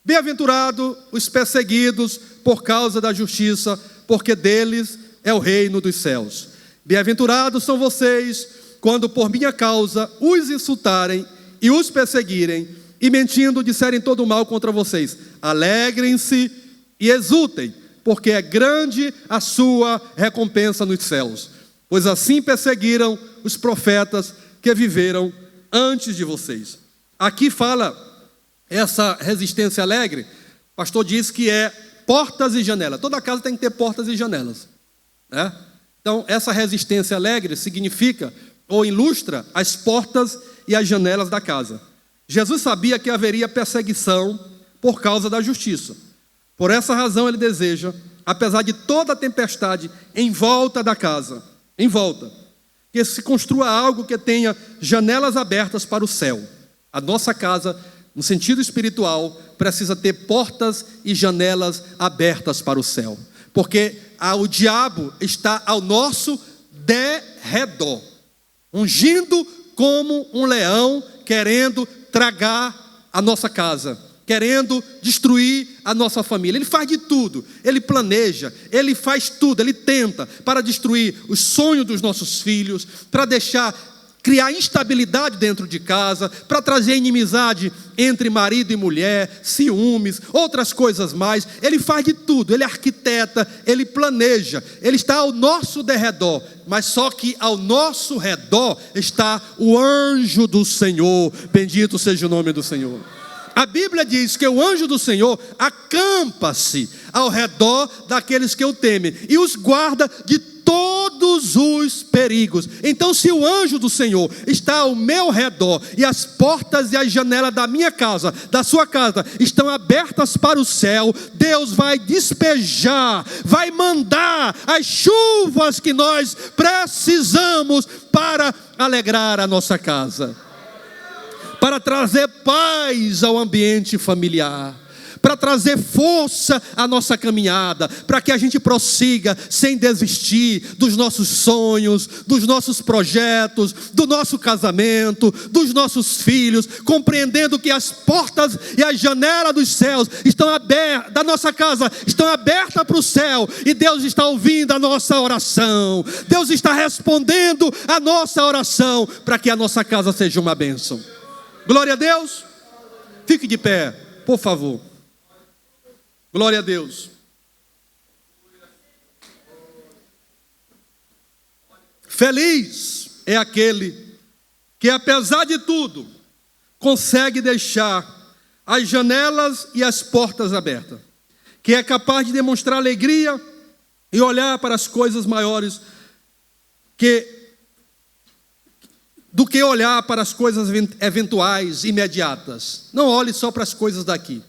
Bem-aventurado os perseguidos por causa da justiça, porque deles é o reino dos céus. Bem-aventurados são vocês quando por minha causa os insultarem e os perseguirem, e mentindo disserem todo o mal contra vocês. Alegrem-se e exultem, porque é grande a sua recompensa nos céus. Pois assim perseguiram os profetas que viveram antes de vocês. Aqui fala essa resistência alegre. O pastor diz que é portas e janelas. Toda casa tem que ter portas e janelas, né? Então, essa resistência alegre significa ou ilustra as portas e as janelas da casa. Jesus sabia que haveria perseguição por causa da justiça. Por essa razão ele deseja, apesar de toda a tempestade em volta da casa, que se construa algo que tenha janelas abertas para o céu. A nossa casa, no sentido espiritual, precisa ter portas e janelas abertas para o céu. Porque o diabo está ao nosso derredor, ungindo como um leão, querendo tragar a nossa casa, querendo destruir a nossa família. Ele faz de tudo, ele planeja, ele faz tudo, ele tenta para destruir os sonhos dos nossos filhos, para criar instabilidade dentro de casa, para trazer inimizade entre marido e mulher, ciúmes, outras coisas mais. Ele faz de tudo, ele arquiteta, ele planeja, ele está ao nosso derredor, mas só que ao nosso redor está o anjo do Senhor. Bendito seja o nome do Senhor. A Bíblia diz que o anjo do Senhor acampa-se ao redor daqueles que o temem e os guarda de todos os perigos. Então, se o anjo do Senhor está ao meu redor e as portas e as janelas da minha casa, da sua casa, estão abertas para o céu, Deus vai despejar, vai mandar as chuvas que nós precisamos para alegrar a nossa casa, para trazer paz ao ambiente familiar, para trazer força à nossa caminhada, para que a gente prossiga sem desistir dos nossos sonhos, dos nossos projetos, do nosso casamento, dos nossos filhos, compreendendo que as portas e as janelas dos céus estão abertas, da nossa casa, estão abertas para o céu, e Deus está ouvindo a nossa oração, Deus está respondendo a nossa oração, para que a nossa casa seja uma bênção. Glória a Deus. Fique de pé, por favor. Glória a Deus. Feliz é aquele que, apesar de tudo, consegue deixar as janelas e as portas abertas, que é capaz de demonstrar alegria e olhar para as coisas maiores do que olhar para as coisas eventuais, imediatas. Não olhe só para as coisas daqui,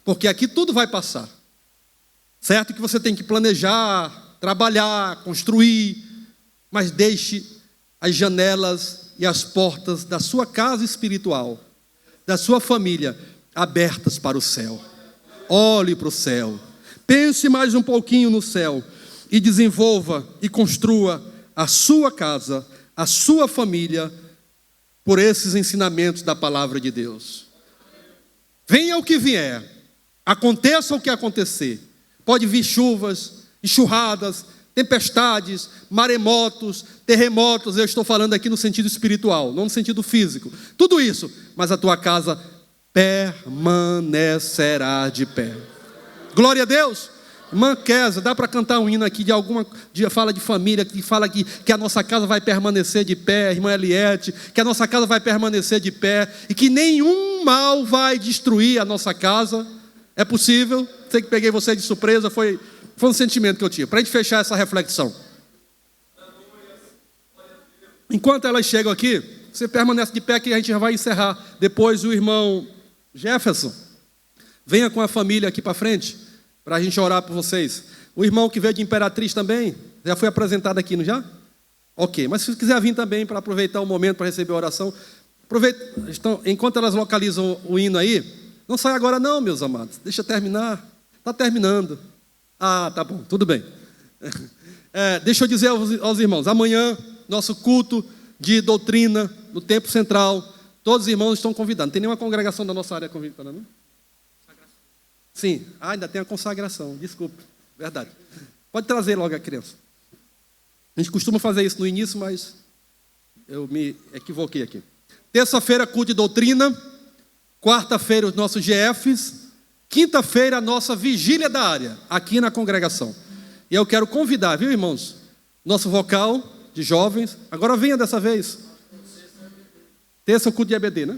porque aqui tudo vai passar. Certo que você tem que planejar, trabalhar, construir, mas deixe as janelas e as portas da sua casa espiritual, da sua família, abertas para o céu. Olhe para o céu, pense mais um pouquinho no céu e desenvolva e construa a sua casa, a sua família, por esses ensinamentos da palavra de Deus. Venha o que vier, aconteça o que acontecer, pode vir chuvas, enxurradas, tempestades, maremotos, terremotos, eu estou falando aqui no sentido espiritual, não no sentido físico. Tudo isso, mas a tua casa permanecerá de pé. Glória a Deus. Irmã Kézia, dá para cantar um hino aqui de alguma dia, fala de família, que fala que a nossa casa vai permanecer de pé, irmã Eliette, que a nossa casa vai permanecer de pé e que nenhum mal vai destruir a nossa casa. É possível? Sei que peguei você de surpresa, foi um sentimento que eu tinha. Para a gente fechar essa reflexão. Enquanto elas chegam aqui, você permanece de pé que a gente já vai encerrar. Depois o irmão Jefferson, venha com a família aqui para frente, para a gente orar por vocês. O irmão que veio de Imperatriz também, já foi apresentado aqui, não já? Ok, mas se quiser vir também para aproveitar o momento para receber a oração, aproveita. Enquanto elas localizam o hino aí, não sai agora não, meus amados, deixa terminar. Está terminando. Ah, tá bom, tudo bem. Deixa eu dizer aos irmãos, amanhã, nosso culto de doutrina no Templo Central, todos os irmãos estão convidados. Não tem nenhuma congregação da nossa área convidada, não? Sim, ainda tem a consagração, desculpe, verdade. Pode trazer logo a criança. A gente costuma fazer isso no início, mas eu me equivoquei aqui. Terça-feira, culto de doutrina. Quarta-feira, os nossos GFs. Quinta-feira, a nossa vigília da área, aqui na congregação. E eu quero convidar, viu, irmãos? Nosso vocal de jovens. Agora venha dessa vez. Terça, o culto de EBD, né?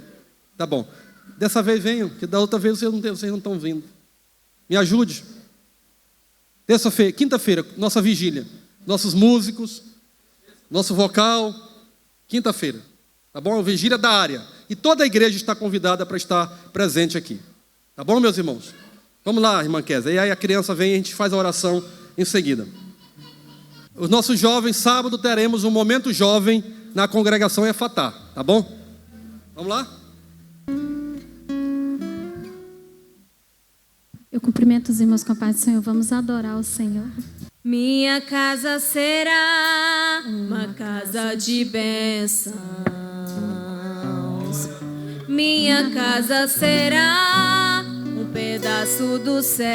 Tá bom. Dessa vez venham, que da outra vez vocês não estão vindo. Me ajude. Terça-feira, quinta-feira, nossa vigília. Nossos músicos, nosso vocal. Quinta-feira. Tá bom? A vigília da área. E toda a igreja está convidada para estar presente aqui. Tá bom, meus irmãos? Vamos lá, irmã Kézia. E aí a criança vem e a gente faz a oração em seguida. Os nossos jovens, sábado teremos um momento jovem na congregação Efatá. Tá bom? Vamos lá? Eu cumprimento os irmãos com a paz do Senhor. Vamos adorar o Senhor. Minha casa será uma casa de bênçãos. Minha casa será um pedaço do céu.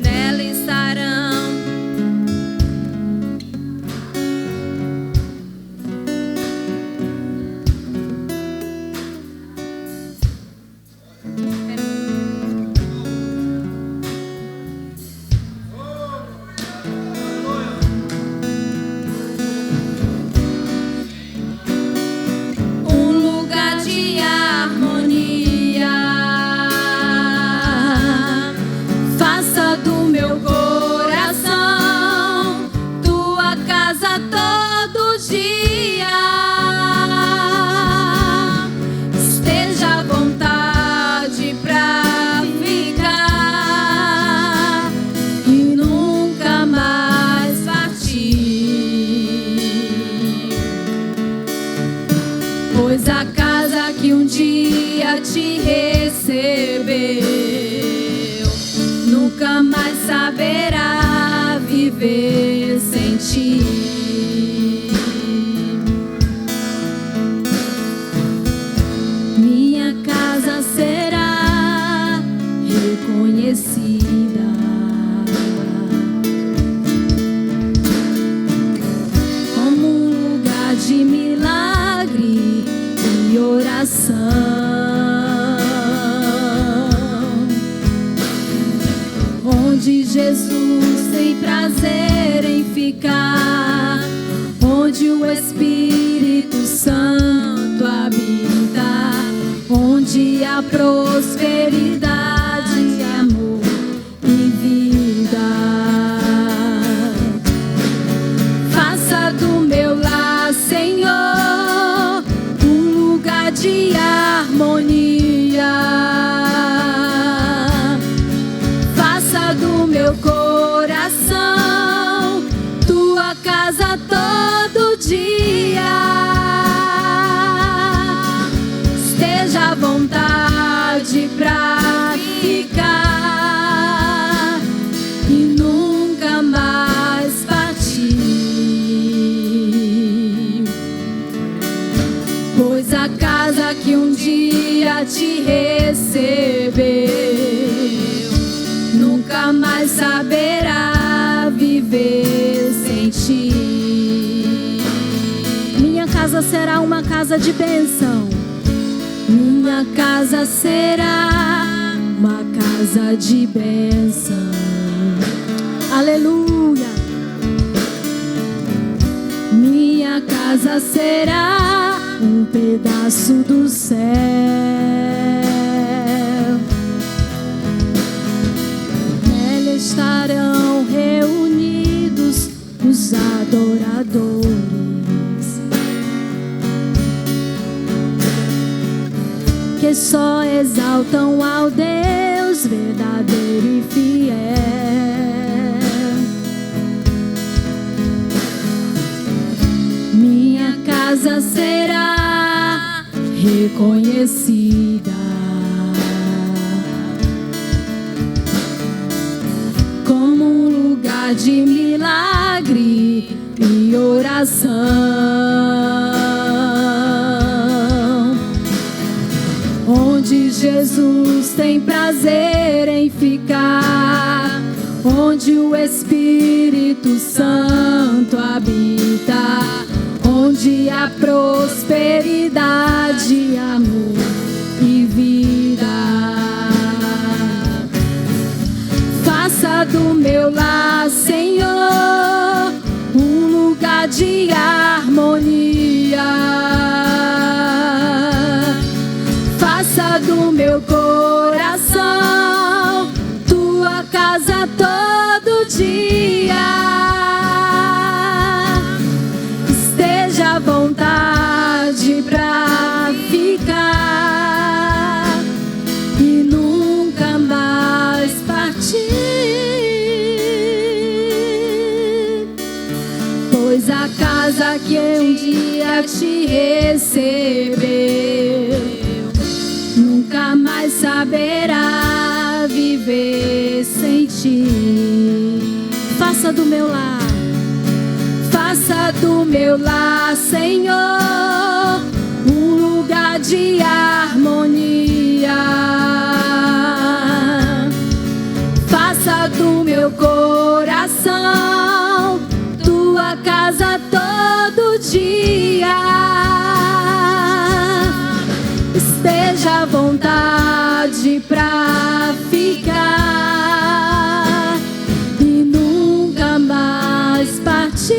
Nela estarão te recebeu, nunca mais saberá viver sem ti. Minha casa será reconhecida como um lugar de milagre e oração. Onde Jesus tem prazer em ficar, onde o Espírito Santo habita, onde há prosperidade, amor e vida. Faça do meu lar, Senhor, um lugar de harmonia. Do meu coração, tua casa todo dia. Esteja à vontade pra ficar e nunca mais partir. Pois a casa que um dia te recebeu nunca mais saberá viver sem ti. Minha casa será uma casa de bênção. Minha casa será uma casa de bênção. Aleluia. Minha casa será um pedaço do céu. Nela estarão reunidos os adoradores, que só exaltam ao Deus verdadeiro e fiel. Minha casa será reconhecida como um lugar de milagre e oração, onde Jesus tem prazer em ficar, onde o Espírito Santo habita, onde há prosperidade, amor e vida. Faça do meu lar, Senhor, um lugar de harmonia. Faça do meu coração tua casa todo dia. Esteja à vontade pra ficar e nunca mais partir, pois a casa que um dia te recebeu nunca mais saberá viver sem ti. Faça do meu lar, faça do meu lar, Senhor, um lugar de harmonia. Faça do meu coração tua casa todo dia. Esteja à vontade pra ficar e nunca mais partir,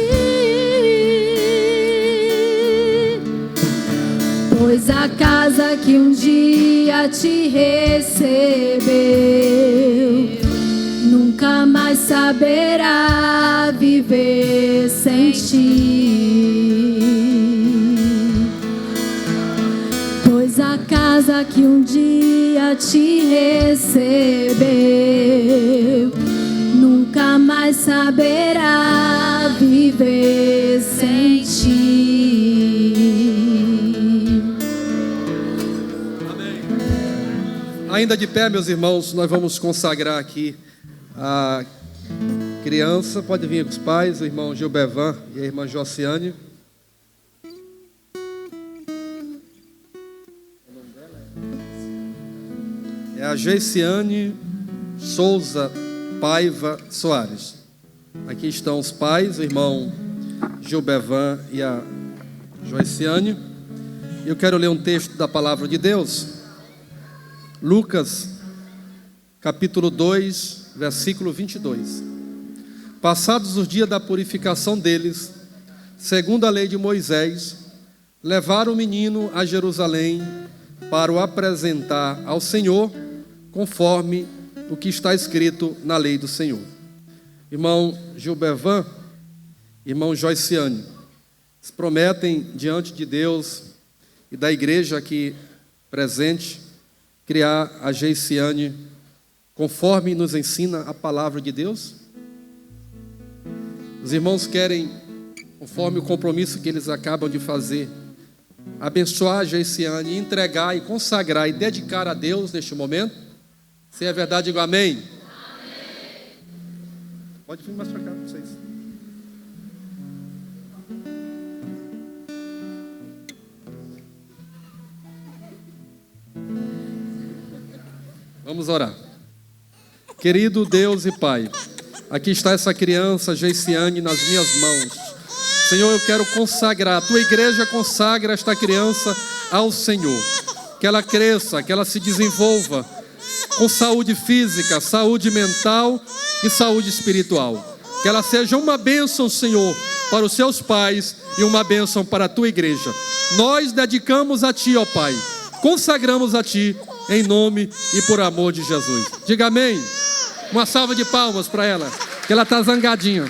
pois a casa que um dia te recebeu nunca mais saberá viver sem ti. Pois a casa que um dia te recebeu nunca mais saberá viver sem ti. Amém. Ainda de pé, meus irmãos, nós vamos consagrar aqui a criança. Pode vir com os pais, o irmão Gilbervan e a irmã Josiane. É a Geiciane Souza Paiva Soares. Aqui estão os pais, o irmão Gilbervan e a Joiciane. Eu quero ler um texto da palavra de Deus. Lucas, capítulo 2, versículo 22. Passados os dias da purificação deles, segundo a lei de Moisés, levaram o menino a Jerusalém para o apresentar ao Senhor, conforme o que está escrito na lei do Senhor. Irmão Gilbervan, irmão Joiciane, se prometem diante de Deus e da igreja aqui presente, criar a Geiciane conforme nos ensina a palavra de Deus? Os irmãos querem, conforme o compromisso que eles acabam de fazer, abençoar a Geiciane, entregar e consagrar e dedicar a Deus neste momento? Se é verdade, digo amém. Amém. Pode vir mais para cá, vocês. Vamos orar. Querido Deus e Pai, aqui está essa criança, Geiciane, nas minhas mãos. Senhor, eu quero consagrar, a tua igreja consagra esta criança ao Senhor. Que ela cresça, que ela se desenvolva com saúde física, saúde mental e saúde espiritual. Que ela seja uma bênção, Senhor, para os seus pais e uma bênção para a tua igreja. Nós dedicamos a ti, ó Pai, consagramos a ti em nome e por amor de Jesus. Diga amém. Uma salva de palmas para ela, que ela está zangadinha.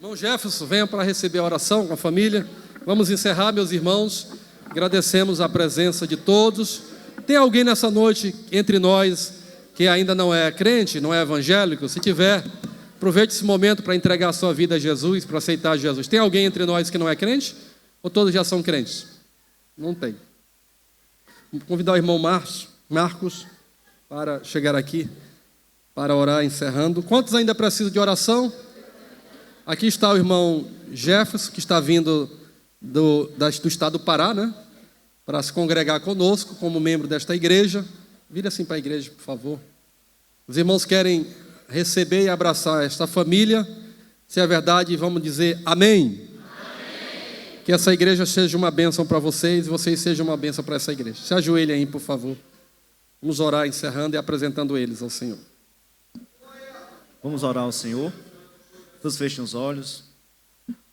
Irmão Jefferson, venha para receber a oração com a família. Vamos encerrar, meus irmãos. Agradecemos a presença de todos. Tem alguém nessa noite entre nós que ainda não é crente, não é evangélico? Se tiver, aproveite esse momento para entregar a sua vida a Jesus, para aceitar Jesus. Tem alguém entre nós que não é crente? Ou todos já são crentes? Não tem. Vou convidar o irmão Marcos para chegar aqui, para orar, encerrando. Quantos ainda precisam de oração? Aqui está o irmão Jefferson, que está vindo do estado do Pará, né? Para se congregar conosco como membro desta igreja. Vire assim para a igreja, por favor. Os irmãos querem receber e abraçar esta família. Se é verdade, vamos dizer amém. Amém. Que essa igreja seja uma bênção para vocês e vocês sejam uma bênção para essa igreja. Se ajoelhem aí, por favor. Vamos orar encerrando e apresentando eles ao Senhor. Vamos orar ao Senhor. Todos fechem os olhos.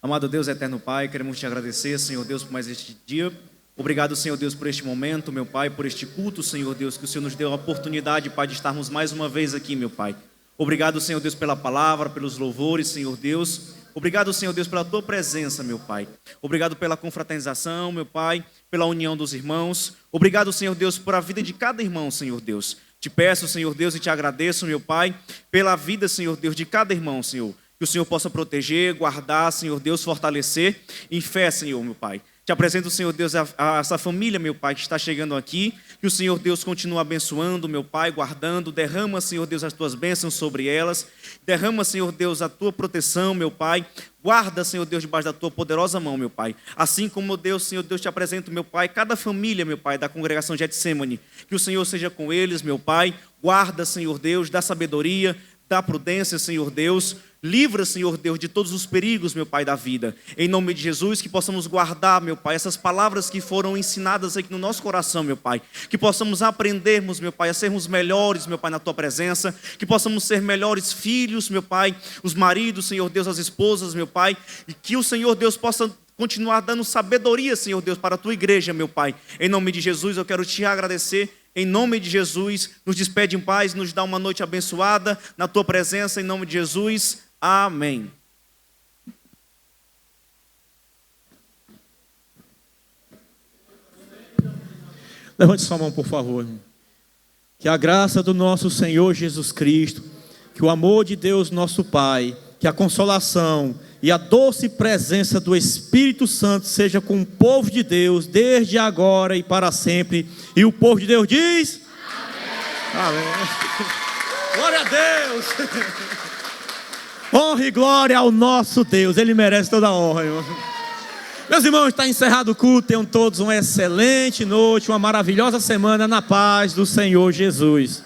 Amado Deus, eterno Pai, queremos te agradecer, Senhor Deus, por mais este dia. Obrigado, Senhor Deus, por este momento, meu Pai, por este culto, Senhor Deus, que o Senhor nos deu a oportunidade, Pai, de estarmos mais uma vez aqui, meu Pai. Obrigado, Senhor Deus, pela palavra, pelos louvores, Senhor Deus. Obrigado, Senhor Deus, pela tua presença, meu Pai. Obrigado pela confraternização, meu Pai, pela união dos irmãos. Obrigado, Senhor Deus, por a vida de cada irmão, Senhor Deus. Te peço, Senhor Deus, e te agradeço, meu Pai, pela vida, Senhor Deus, de cada irmão, Senhor. Que o Senhor possa proteger, guardar, Senhor Deus, fortalecer em fé, Senhor, meu Pai. Te apresento, Senhor Deus, a essa família, meu Pai, que está chegando aqui. Que o Senhor Deus continue abençoando, meu Pai, guardando. Derrama, Senhor Deus, as tuas bênçãos sobre elas. Derrama, Senhor Deus, a tua proteção, meu Pai. Guarda, Senhor Deus, debaixo da tua poderosa mão, meu Pai. Assim como, Deus, Senhor Deus, te apresento, meu Pai, cada família, meu Pai, da congregação Getsemane. Que o Senhor seja com eles, meu Pai. Guarda, Senhor Deus, da sabedoria, da prudência, Senhor Deus. Livra, Senhor Deus, de todos os perigos, meu Pai, da vida. Em nome de Jesus, que possamos guardar, meu Pai, essas palavras que foram ensinadas aqui no nosso coração, meu Pai. Que possamos aprendermos, meu Pai, a sermos melhores, meu Pai, na Tua presença. Que possamos ser melhores filhos, meu Pai, os maridos, Senhor Deus, as esposas, meu Pai. E que o Senhor Deus possa continuar dando sabedoria, Senhor Deus, para a Tua igreja, meu Pai. Em nome de Jesus, eu quero Te agradecer. Em nome de Jesus, nos despede em paz, nos dá uma noite abençoada na Tua presença, em nome de Jesus. Amém. Levante sua mão, por favor. Que a graça do nosso Senhor Jesus Cristo, que o amor de Deus nosso Pai, que a consolação e a doce presença do Espírito Santo seja com o povo de Deus, desde agora e para sempre. E o povo de Deus diz: amém. Amém. Glória a Deus. Honra e glória ao nosso Deus. Ele merece toda a honra, irmão. Meus irmãos, está encerrado o culto. Tenham todos uma excelente noite, uma maravilhosa semana na paz do Senhor Jesus.